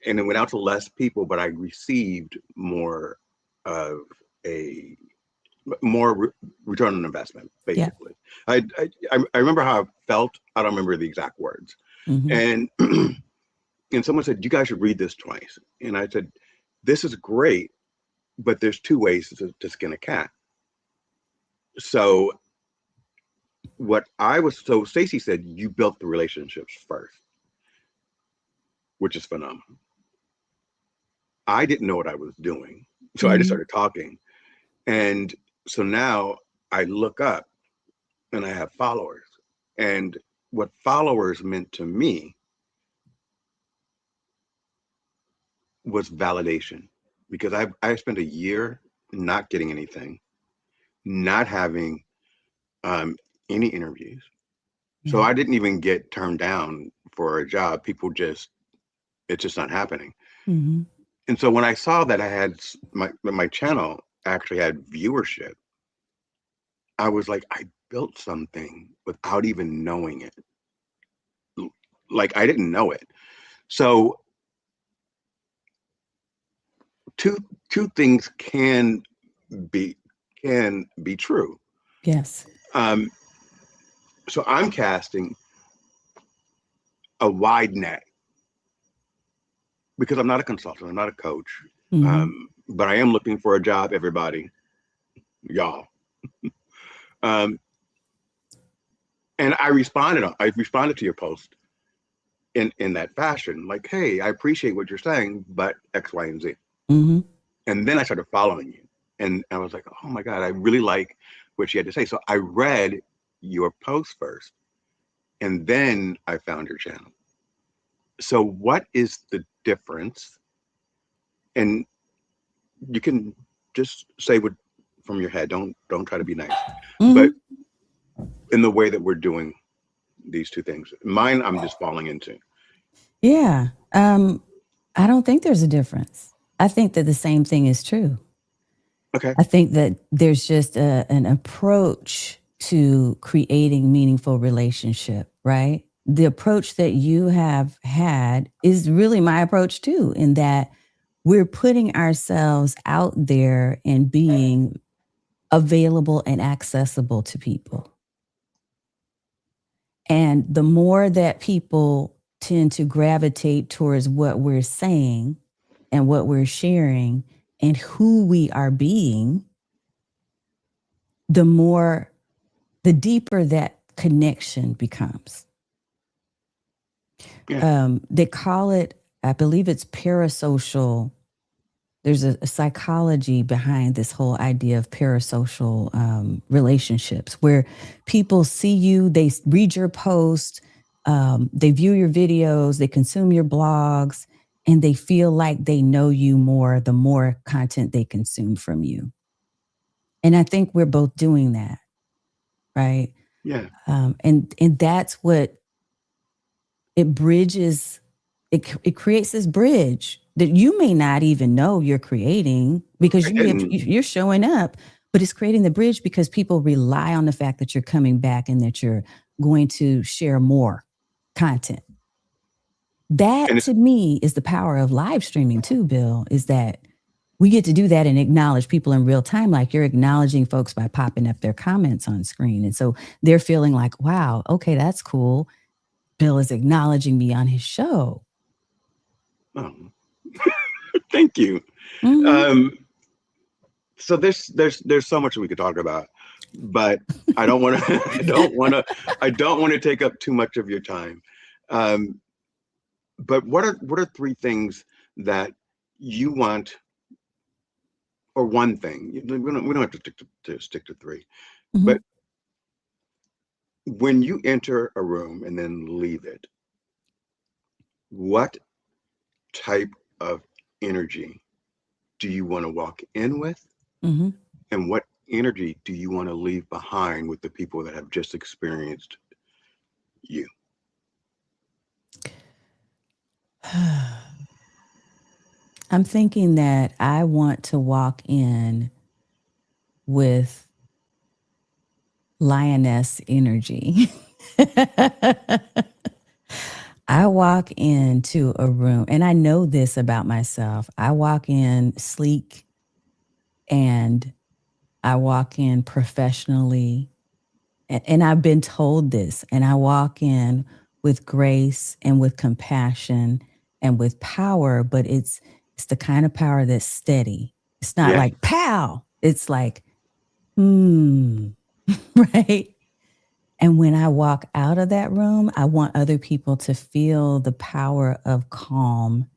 and it went out to less people, but I received more of a return on investment, basically. Yeah. I remember how I felt. I don't remember the exact words. And and someone said, you guys should read this twice. And I said, this is great, but there's two ways to skin a cat. So Stacey said, you built the relationships first, which is phenomenal. I didn't know what I was doing. So I just started talking. And so now I look up and I have followers. And what followers meant to me was validation, because I spent a year not getting anything, not having any interviews. So I didn't even get turned down for a job. It's just not happening. And so when I saw that I had my channel actually had viewership, I was like, I built something without even knowing it. Like, I didn't know it. So two things can be true. Yes. So I'm casting a wide net because I'm not a consultant, I'm not a coach, but I am looking for a job, everybody. y'all. Um, and I responded to your post in that fashion, like, hey, I appreciate what you're saying, but X, Y, and Z. Mm-hmm. And then I started following you. And I was like, oh my God, I really like what you had to say. So I read your post first, and then I found your channel. So what is the difference? And you can just say what from your head. Don't try to be nice. Mm-hmm. But in the way that we're doing these two things. Mine, I'm just falling into. Yeah. I don't think there's a difference. I think that the same thing is true. Okay. I think that there's just an approach to creating meaningful relationship, right? The approach that you have had is really my approach too, in that we're putting ourselves out there and being available and accessible to people. And the more that people tend to gravitate towards what we're saying and what we're sharing and who we are being, the deeper that connection becomes. Yeah. They call it, I believe it's parasocial. There's a psychology behind this whole idea of parasocial relationships where people see you, they read your post, they view your videos, they consume your blogs, and they feel like they know you more the more content they consume from you. And I think we're both doing that, right? Yeah. And that's what it bridges. It creates this bridge that you may not even know you're creating because you're showing up, but it's creating the bridge because people rely on the fact that you're coming back and that you're going to share more content. That to me is the power of live streaming too, Bill, is that we get to do that and acknowledge people in real time. Like you're acknowledging folks by popping up their comments on screen. And so they're feeling like, wow, okay, that's cool. Bill is acknowledging me on his show. Oh, thank you. Mm-hmm. So there's so much we could talk about, but I don't want to. I don't want to take up too much of your time. But what are three things that you want, or one thing? We don't have to stick to three, Mm-hmm. but when you enter a room and then leave it, what type of energy do you want to walk in with? Mm-hmm. And what energy do you want to leave behind with the people that have just experienced you? I'm thinking that I want to walk in with lioness energy. I walk into a room, and I know this about myself. I walk in sleek and I walk in professionally. And I've been told this, and I walk in with grace and with compassion and with power, but it's the kind of power that's steady. It's not like pow. It's like, right? And when I walk out of that room, I want other people to feel the power of calm,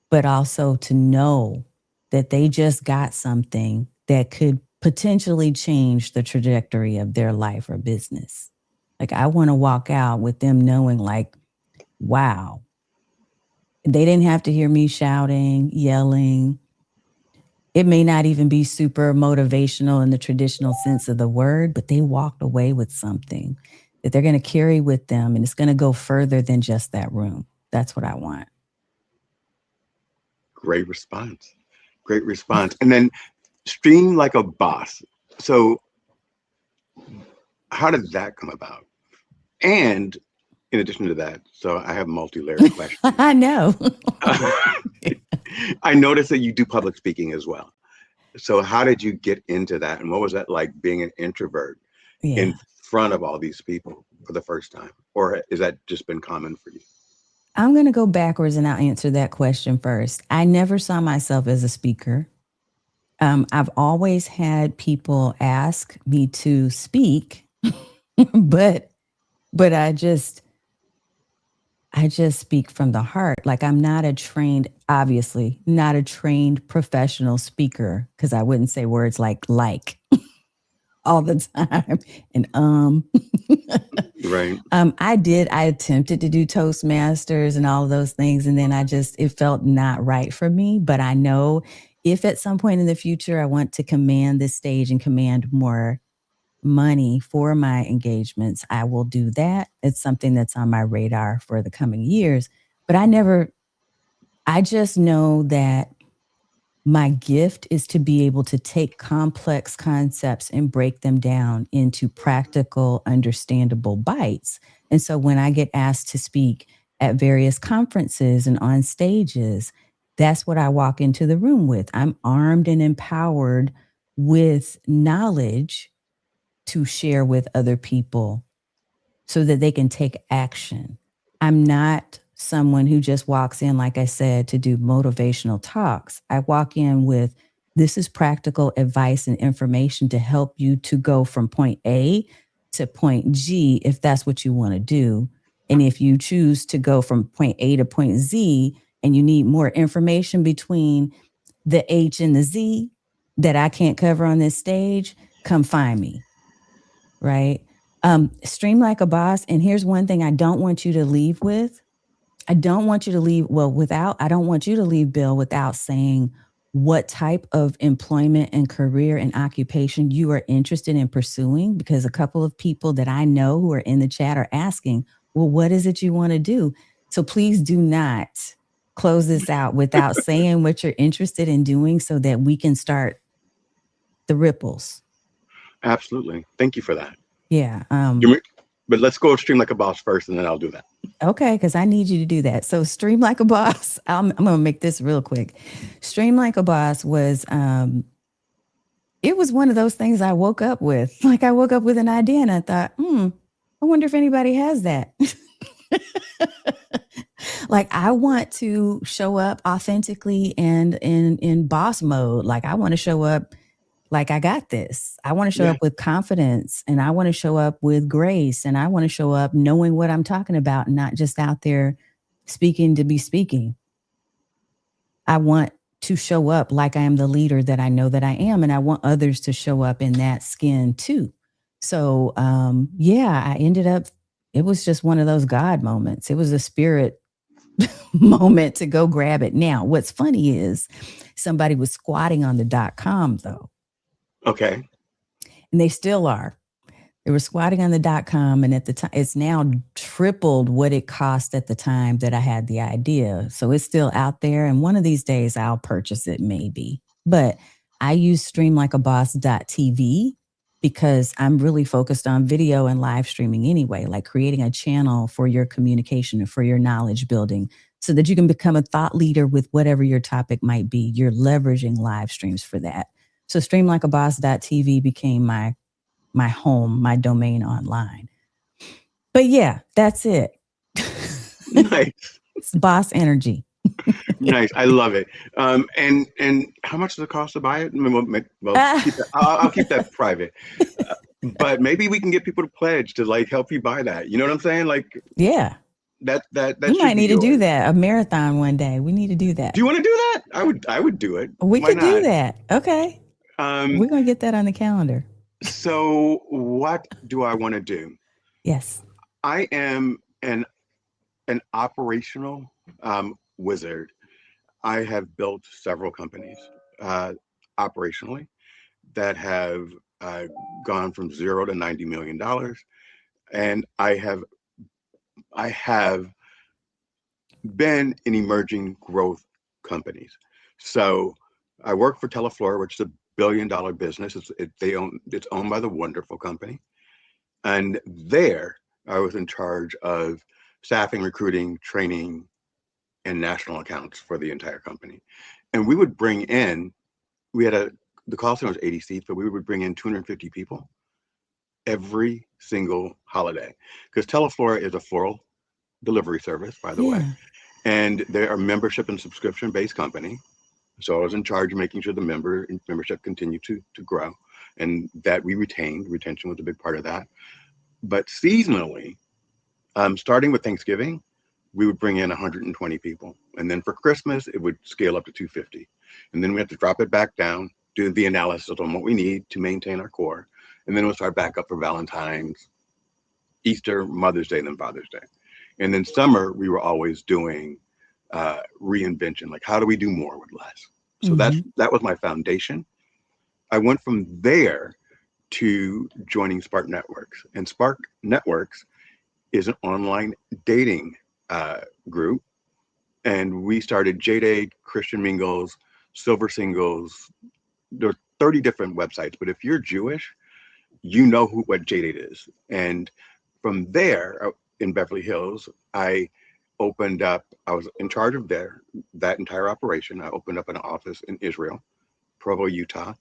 but also to know that they just got something that could potentially change the trajectory of their life or business. Like I want to walk out with them knowing like, wow, they didn't have to hear me shouting, yelling. It may not even be super motivational in the traditional sense of the word, but they walked away with something that they're going to carry with them. And it's going to go further than just that room. That's what I want. Great response. Great response. And then stream like a boss. So how did that come about? And in addition to that, so I have multi-layered questions. I know. I noticed that you do public speaking as well. So how did you get into that? And what was that like being an introvert in front of all these people for the first time? Or has that just been common for you? I'm going to go backwards and I'll answer that question first. I never saw myself as a speaker. I've always had people ask me to speak, but I just speak from the heart. Like I'm not a trained, obviously not a trained professional speaker, because I wouldn't say words like all the time. And Right. I attempted to do Toastmasters and all of those things. And then it felt not right for me. But I know if at some point in the future I want to command this stage and command more money for my engagements, I will do that. It's something that's on my radar for the coming years. But I just know that my gift is to be able to take complex concepts and break them down into practical, understandable bites. And so when I get asked to speak at various conferences and on stages, that's what I walk into the room with. I'm armed and empowered with knowledge to share with other people so that they can take action. I'm not someone who just walks in, like I said, to do motivational talks. I walk in with, this is practical advice and information to help you to go from point A to point G, if that's what you want to do. And if you choose to go from point A to point Z and you need more information between the H and the Z that I can't cover on this stage, come find me. Right? Stream like a boss. And here's one thing I don't want you to leave with. I don't want you to leave, Bill, without saying what type of employment and career and occupation you are interested in pursuing, because a couple of people that I know who are in the chat are asking, well, what is it you want to do? So please do not close this out without saying what you're interested in doing so that we can start the ripples. Absolutely. Thank you for that. Yeah. But let's go stream like a boss first, and then I'll do that. Okay, because I need you to do that. So stream like a boss. I'm going to make this real quick. Stream like a boss was, it was one of those things I woke up with. Like I woke up with an idea and I thought, I wonder if anybody has that. Like I want to show up authentically and in boss mode. Like I want to show up like I got this. I want to show up with confidence, and I want to show up with grace, and I want to show up knowing what I'm talking about, and not just out there speaking to be speaking. I want to show up like I am the leader that I know that I am, and I want others to show up in that skin too. So I ended up, it was just one of those God moments. It was a spirit moment to go grab it. Now, what's funny is somebody was squatting on the .com though. Okay. And they still are. They were squatting on the .com, and at the time, it's now tripled what it cost at the time that I had the idea. So it's still out there, and one of these days I'll purchase it maybe. But I use streamlikeaboss.tv because I'm really focused on video and live streaming anyway, like creating a channel for your communication and for your knowledge building so that you can become a thought leader with whatever your topic might be. You're leveraging live streams for that. So streamlikeaboss.tv became my home, my domain online. But yeah, that's it. Nice. It's boss energy. Nice. I love it. And how much does it cost to buy it? I'll keep that private. But maybe we can get people to pledge to like help you buy that. You know what I'm saying? Like, yeah. That we might need to do that. A marathon one day. We need to do that. Do you want to do that? I would do it. We could do that. Okay. We're going to get that on the calendar. So what do I want to do? Yes. I am an operational wizard. I have built several companies operationally that have gone from $0 to $90 million. And I have been in emerging growth companies. So I work for Teleflora, which is a billion-dollar business. It's owned by the wonderful company. And there I was in charge of staffing, recruiting, training, and national accounts for the entire company. And we would bring in, the call center was 80 seats, but we would bring in 250 people every single holiday. Because Teleflora is a floral delivery service, by the way. And they're a membership and subscription-based company. So I was in charge of making sure the membership continued to grow, and that we retained. Retention was a big part of that. But seasonally, starting with Thanksgiving, we would bring in 120 people. And then for Christmas, it would scale up to 250. And then we have to drop it back down, do the analysis on what we need to maintain our core. And then we'll start back up for Valentine's, Easter, Mother's Day, and then Father's Day. And then summer, we were always doing reinvention. Like, how do we do more with less? So that was my foundation. I went from there to joining Spark Networks. And Spark Networks is an online dating group. And we started J-Date, Christian Mingles, Silver Singles. There are 30 different websites, but if you're Jewish, you know what J-Date is. And from there, in Beverly Hills, I was in charge of that entire operation. I opened up an office in Israel, Provo, Utah.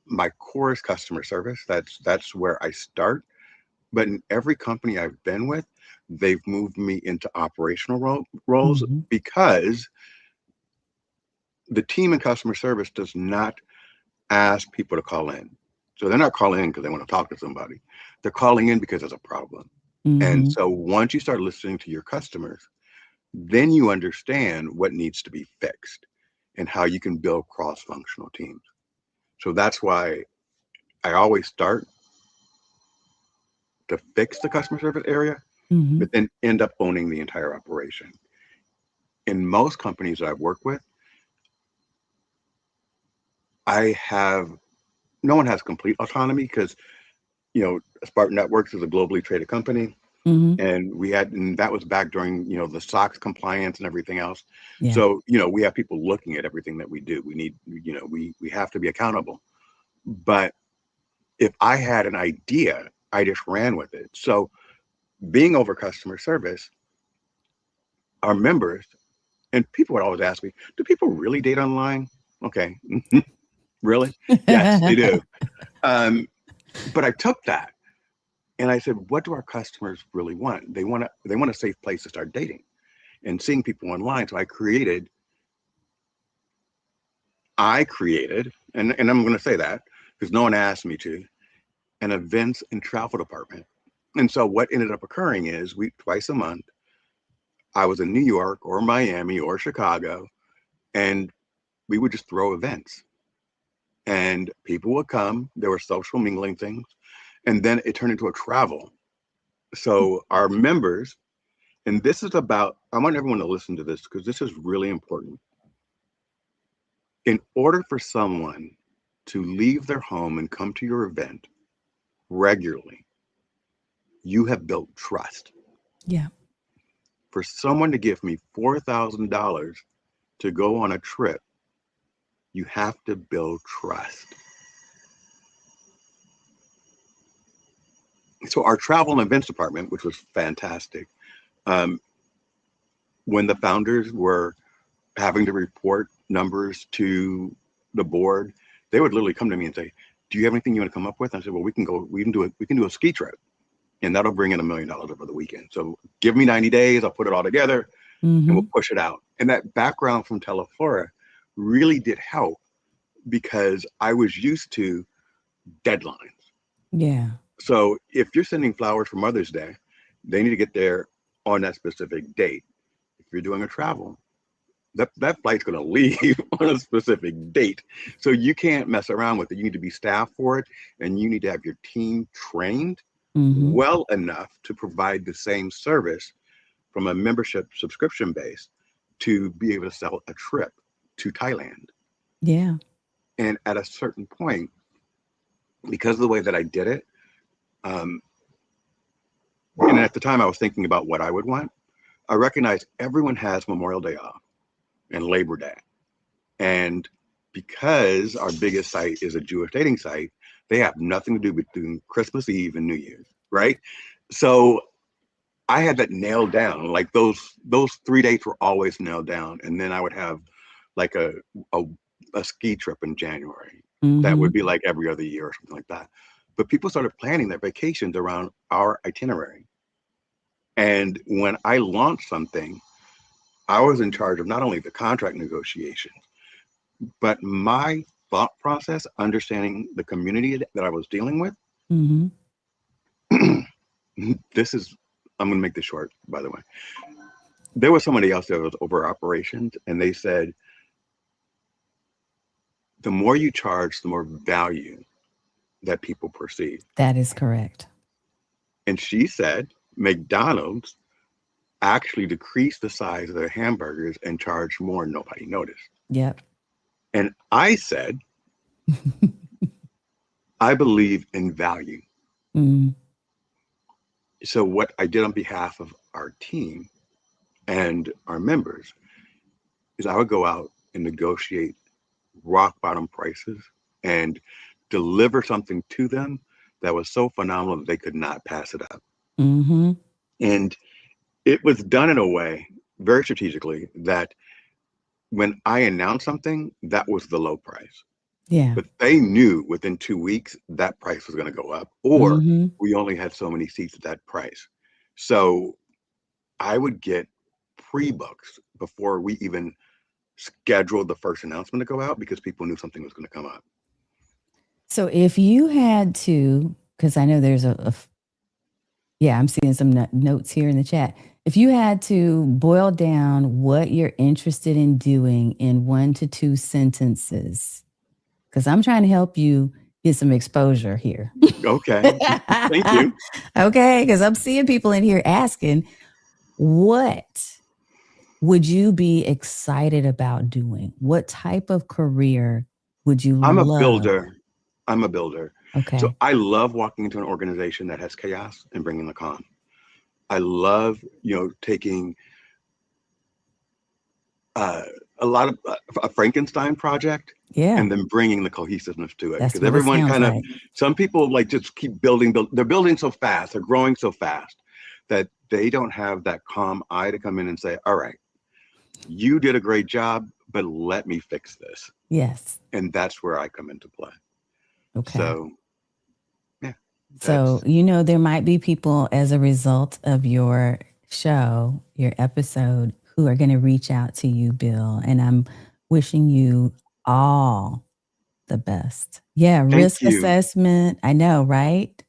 My core is customer service. That's where I start. But in every company I've been with, they've moved me into operational roles because the team in customer service does not ask people to call in. So they're not calling in because they want to talk to somebody. They're calling in because there's a problem. And so once you start listening to your customers, then you understand what needs to be fixed and how you can build cross-functional teams. So that's why I always start to fix the customer service area, but then end up owning the entire operation. In most companies that I've worked with, no one has complete autonomy because, Spark Networks is a globally traded company. And that was back during, the SOX compliance and everything else. Yeah. So, we have people looking at everything that we do. We need, we have to be accountable. But if I had an idea, I just ran with it. So being over customer service, our members, and people would always ask me, do people really date online? Okay. Really? Yes, they do. But I took that and I said, what do our customers really want? They want a safe place to start dating and seeing people online. So I created, and I'm going to say that because no one asked me to, an events and travel department. And so what ended up occurring is twice a month, I was in New York or Miami or Chicago, and we would just throw events. And people would come, there were social mingling things, and then it turned into a travel. So our members, and this is about, I want everyone to listen to this because this is really important. In order for someone to leave their home and come to your event regularly, you have built trust. Yeah. For someone to give me $4,000 to go on a trip, you have to build trust. So our travel and events department, which was fantastic, when the founders were having to report numbers to the board, they would literally come to me and say, do you have anything you want to come up with? And I said, well, we can do a ski trip, and that'll bring in $1 million over the weekend. So give me 90 days, I'll put it all together, and we'll push it out. And that background from Teleflora really did help because I was used to deadlines. Yeah. So if you're sending flowers for Mother's Day, they need to get there on that specific date. If you're doing a travel, that flight's going to leave on a specific date. So you can't mess around with it. You need to be staffed for it, and you need to have your team trained well enough to provide the same service from a membership subscription base to be able to sell a trip to Thailand. Yeah. And at a certain point, because of the way that I did it, and at the time I was thinking about what I would want, I recognized everyone has Memorial Day off and Labor Day. And because our biggest site is a Jewish dating site, they have nothing to do between Christmas Eve and New Year's, right? So I had that nailed down. Like those 3 dates were always nailed down. And then I would have like a ski trip in January. That would be like every other year or something like that. But people started planning their vacations around our itinerary. And when I launched something, I was in charge of not only the contract negotiations, But my thought process, understanding the community that I was dealing with, Mm-hmm. this is, I'm going to make this short, by the way. There was somebody else that was over operations, and they said, the more you charge, the more value that people perceive. That is correct. And she said, McDonald's actually decreased the size of their hamburgers and charged more, and nobody noticed. Yep. And I said, I believe in value. Mm. So what I did on behalf of our team and our members is I would go out and negotiate rock bottom prices and deliver something to them that was so phenomenal that they could not pass it up. Mm-hmm. And it was done in a way very strategically that when I announced something, that was the low price. Yeah. But they knew within 2 weeks that price was going to go up, or Mm-hmm. we only had so many seats at that price. So I would get pre-books before we even scheduled the first announcement to go out because people knew something was going to come up. So if you had to, because I know there's yeah, I'm seeing some notes here in the chat. If you had to boil down what you're interested in doing in 1 to 2 sentences, because I'm trying to help you get some exposure here. Okay. Thank you. Okay, because I'm seeing people in here asking, what would you be excited about doing? What type of career would you I'm love? a builder. I'm a builder. Okay. So I love walking into an organization that has chaos and bringing the calm. I love, taking a lot of a Frankenstein project, Yeah. and then bringing the cohesiveness to it. That's Because what it everyone sounds kind of, like. some people like just keep building. They're building so fast, they're growing so fast that they don't have that calm eye to come in and say, all right, you did a great job, but let me fix this. Yes. And that's where I come into play. Okay. So, yeah. So, there might be people as a result of your show, your episode, who are going to reach out to you, Bill. And I'm wishing you all the best. Yeah. Risk you. assessment. I know, right?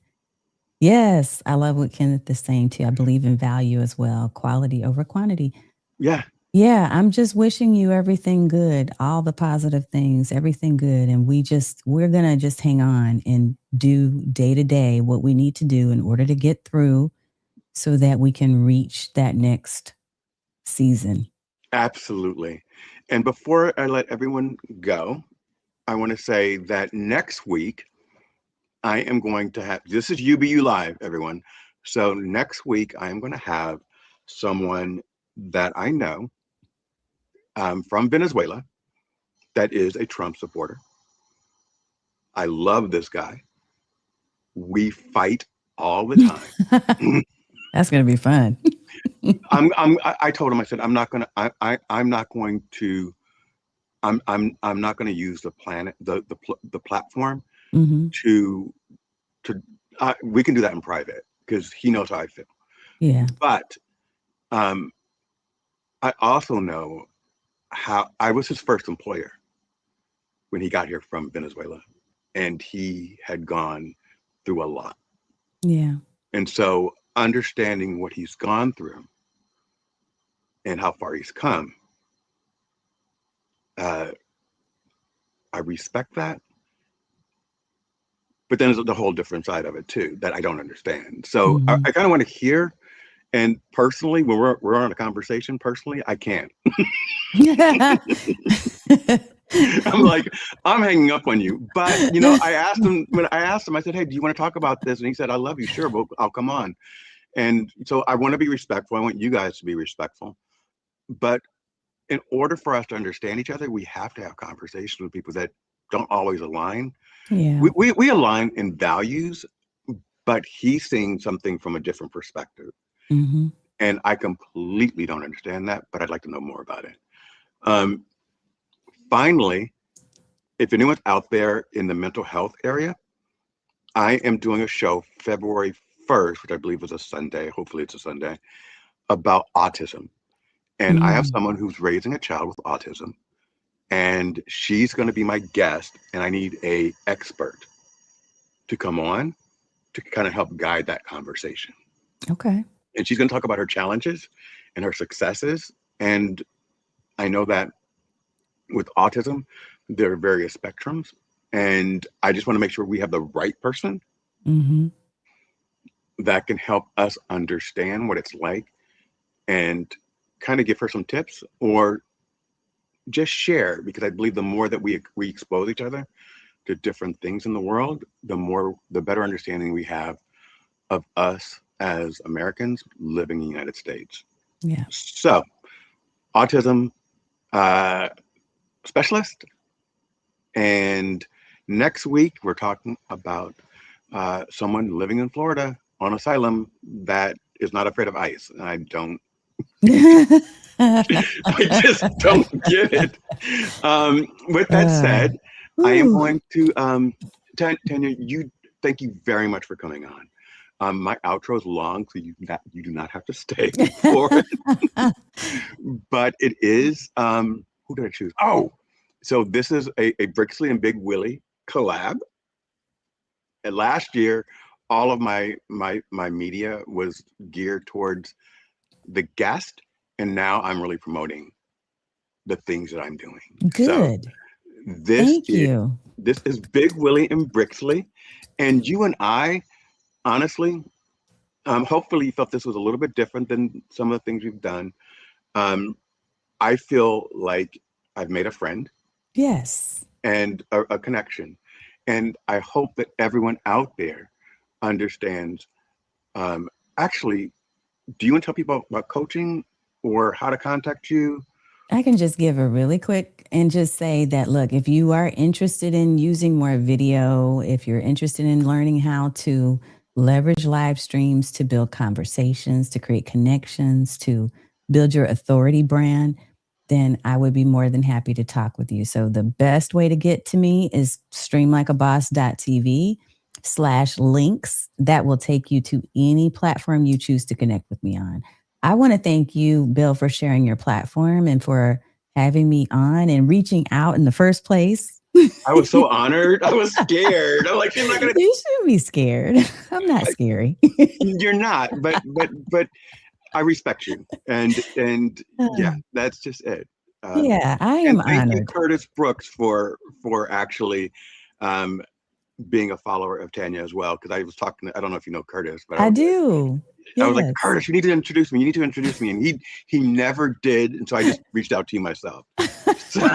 Yes. I love what Kenneth is saying too. I believe in value as well. Quality over quantity. Yeah. Yeah, I'm just wishing you everything good, all the positive things, everything good. And we're going to just hang on and do day to day what we need to do in order to get through so that we can reach that next season. Absolutely. And before I let everyone go, I want to say that next week, I am going to have, this is UBU Live, everyone. So next week, I am going to have someone that I know from Venezuela that is a Trump supporter. I love this guy. We fight all the time. That's going to be fun. I told him, I said, I'm not going to use the planet, the platform Mm-hmm. to we can do that in private because he knows how I feel. Yeah. But I also know how I was his first employer when he got here from Venezuela, and he had gone through a lot. Yeah. And so understanding what he's gone through and how far he's come, I respect that. But then there's the whole different side of it too that I don't understand. So Mm-hmm. I kind of want to hear. And personally, when we're on a conversation, personally, I can't. I'm like, I'm hanging up on you. But I asked him, I said, hey, do you want to talk about this? And he said, I love you, sure, but I'll come on. And so I want to be respectful. I want you guys to be respectful. But in order for us to understand each other, we have to have conversations with people that don't always align. Yeah. We align in values, but he's seeing something from a different perspective. Mm-hmm. And I completely don't understand that, but I'd like to know more about it. Finally, if anyone's out there in the mental health area, I am doing a show February 1st, which I believe was a Sunday, hopefully it's a Sunday, about autism. And I have someone who's raising a child with autism. and she's going to be my guest, and I need a expert to come on to kind of help guide that conversation. Okay. And she's going to talk about her challenges and her successes. And I know that with autism, there are various spectrums. And I just want to make sure we have the right person that can help us understand what it's like and kind of give her some tips or just share, because I believe the more that we expose each other to different things in the world, the better understanding we have of us as Americans living in the United States. Yeah. So, autism specialist. And next week, we're talking about someone living in Florida on asylum that is not afraid of ICE. I just don't get it. With that said, I am going to, Tanya, thank you very much for coming on. My outro is long, so you do not have to stay for it. But it is, who did I choose? Oh, so this is a Brixley and Big Willie collab. And last year, all of my media was geared towards the guest, and now I'm really promoting the things that I'm doing. Good. So Thank you. This is Big Willie and Brixley, and you and I, honestly, hopefully you felt this was a little bit different than some of the things we've done. I feel like I've made a friend. Yes. And a connection. And I hope that everyone out there understands. Actually, do you want to tell people about coaching or how to contact you? I can just give a really quick and just say that, look, if you are interested in using more video, if you're interested in learning how to leverage live streams to build conversations, to create connections, to build your authority brand, then I would be more than happy to talk with you. So the best way to get to me is streamlikeaboss.tv/links. That will take you to any platform you choose to connect with me on. I want to thank you, Bill, for sharing your platform and for having me on and reaching out in the first place. I was so honored. I was scared. I'm like, you're not gonna. You shouldn't be scared. I'm not scary. You're not, but I respect you, and yeah, that's just it. Yeah, I am thank honored. you, Curtis Brooks, for actually being a follower of Tanya as well. Because I was talking. I don't know if you know Curtis, but I do. I was like, Curtis, you need to introduce me. You need to introduce me, and he never did, and so I just reached out to you myself. So,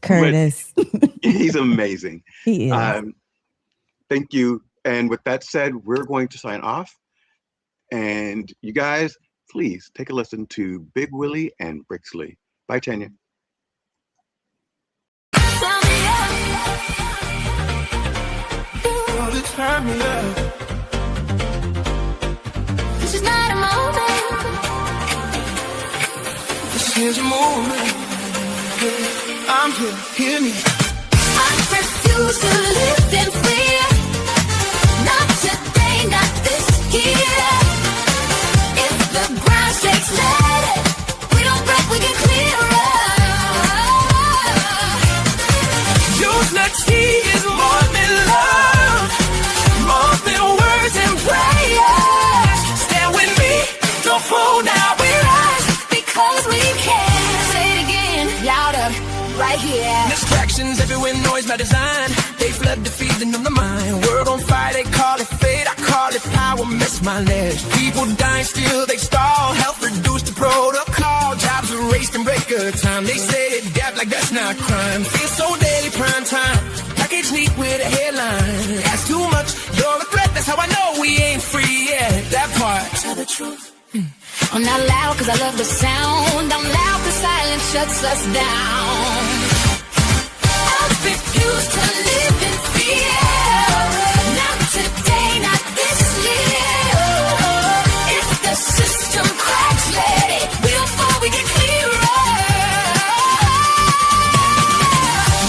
Curtis, he's amazing. He is. Thank you. And with that said, we're going to sign off. And you guys, please take a listen to Big Willie and Brixley. Bye, Tanya. This is not a moment. This is a moment. I'm here, hear me. I refuse to live in fear. Not today, not this year. If the ground shakes, let it. We don't break, we get clearer. Unity is more than love, more than words and prayers. Stand with me, don't fall now, we rise because we can. Say it again, louder, right here. Distractions everywhere, noise by design. They flood the feed and numb the mind. World on fire, they call it fate, I call it power, miss my legs. People dying still, they stall. Health reduced to protocol. Jobs erased in breaker time. They say it death like that's not crime. Feel so daily, prime time. Package neat with a headline. That's too much, you're a threat. That's how I know we ain't free yet. That part. Tell the truth. I'm not loud cause I love the sound. I'm loud cause silence shuts us down. I refuse to live in fear. Not today, not this year. If the system cracks, let it. We'll fall, we get clearer.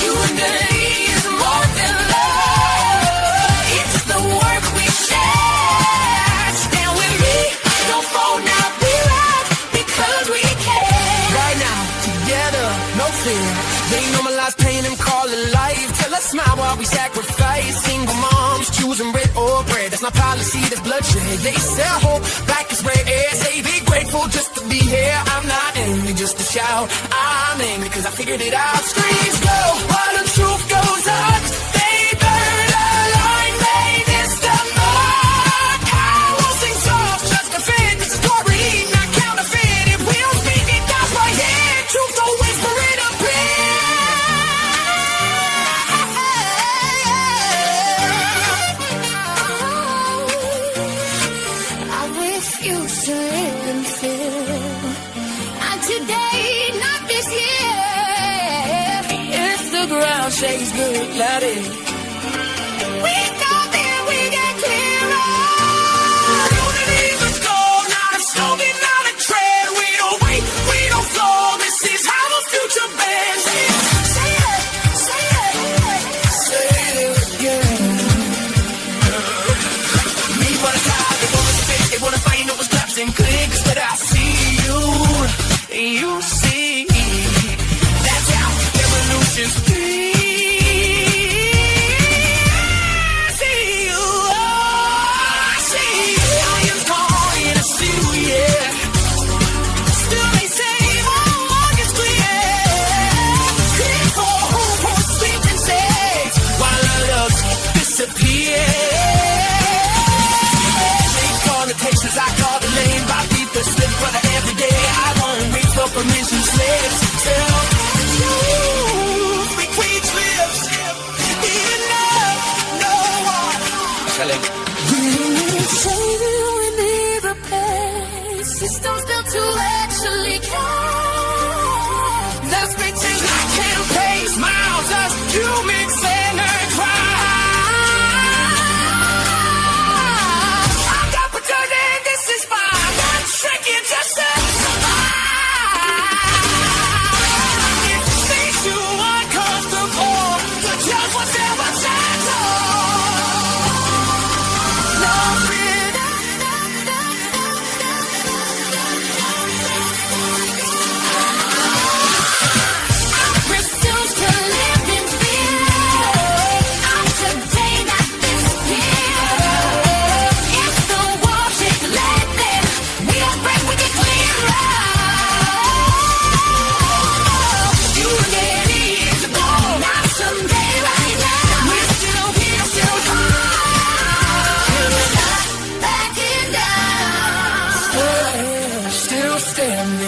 Unity is more than love. It's the work we share. Stand with me, don't fall now, we rise because we can. Right now, together, no fear. we sacrifice. Single moms choosing red or bread. That's not policy, that's bloodshed. They sell hope like it's rare. Say be grateful just to be here. I'm not angry just to shout. I'm angry cause I figured it out. Screams go while the truth goes up. They burn a line, they miss the mark. I won't sing soft just to fit the story, not counterfeit. If we don't speak it, that's right here. Truth don't whisper it up here. I refuse to live in fear. Not today, not this year. If the ground shakes good, let it. We stop and we get clearer. Unity is goal, not a slogan, not a trend. We don't wait, we don't flow. This is how the future bends. Say it, say it. Say it again. Me wanna die, they wanna spit, they wanna fight, no one's collapsing. Click, but I see you, you see. That's how revolutions be. I call the lane by people slip for the everyday. I won't wait for permission slips. Tell you, we preach lips. Enough, no one. Tell him. We say we need repair. Systems built to actually care. Let's pretend I can't pay. Smiles us, you mix and cry.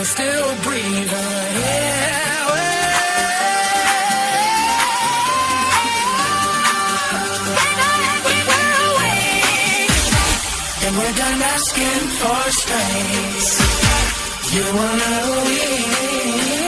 Still breathing, yeah, and we're done asking for strength. You wanna win.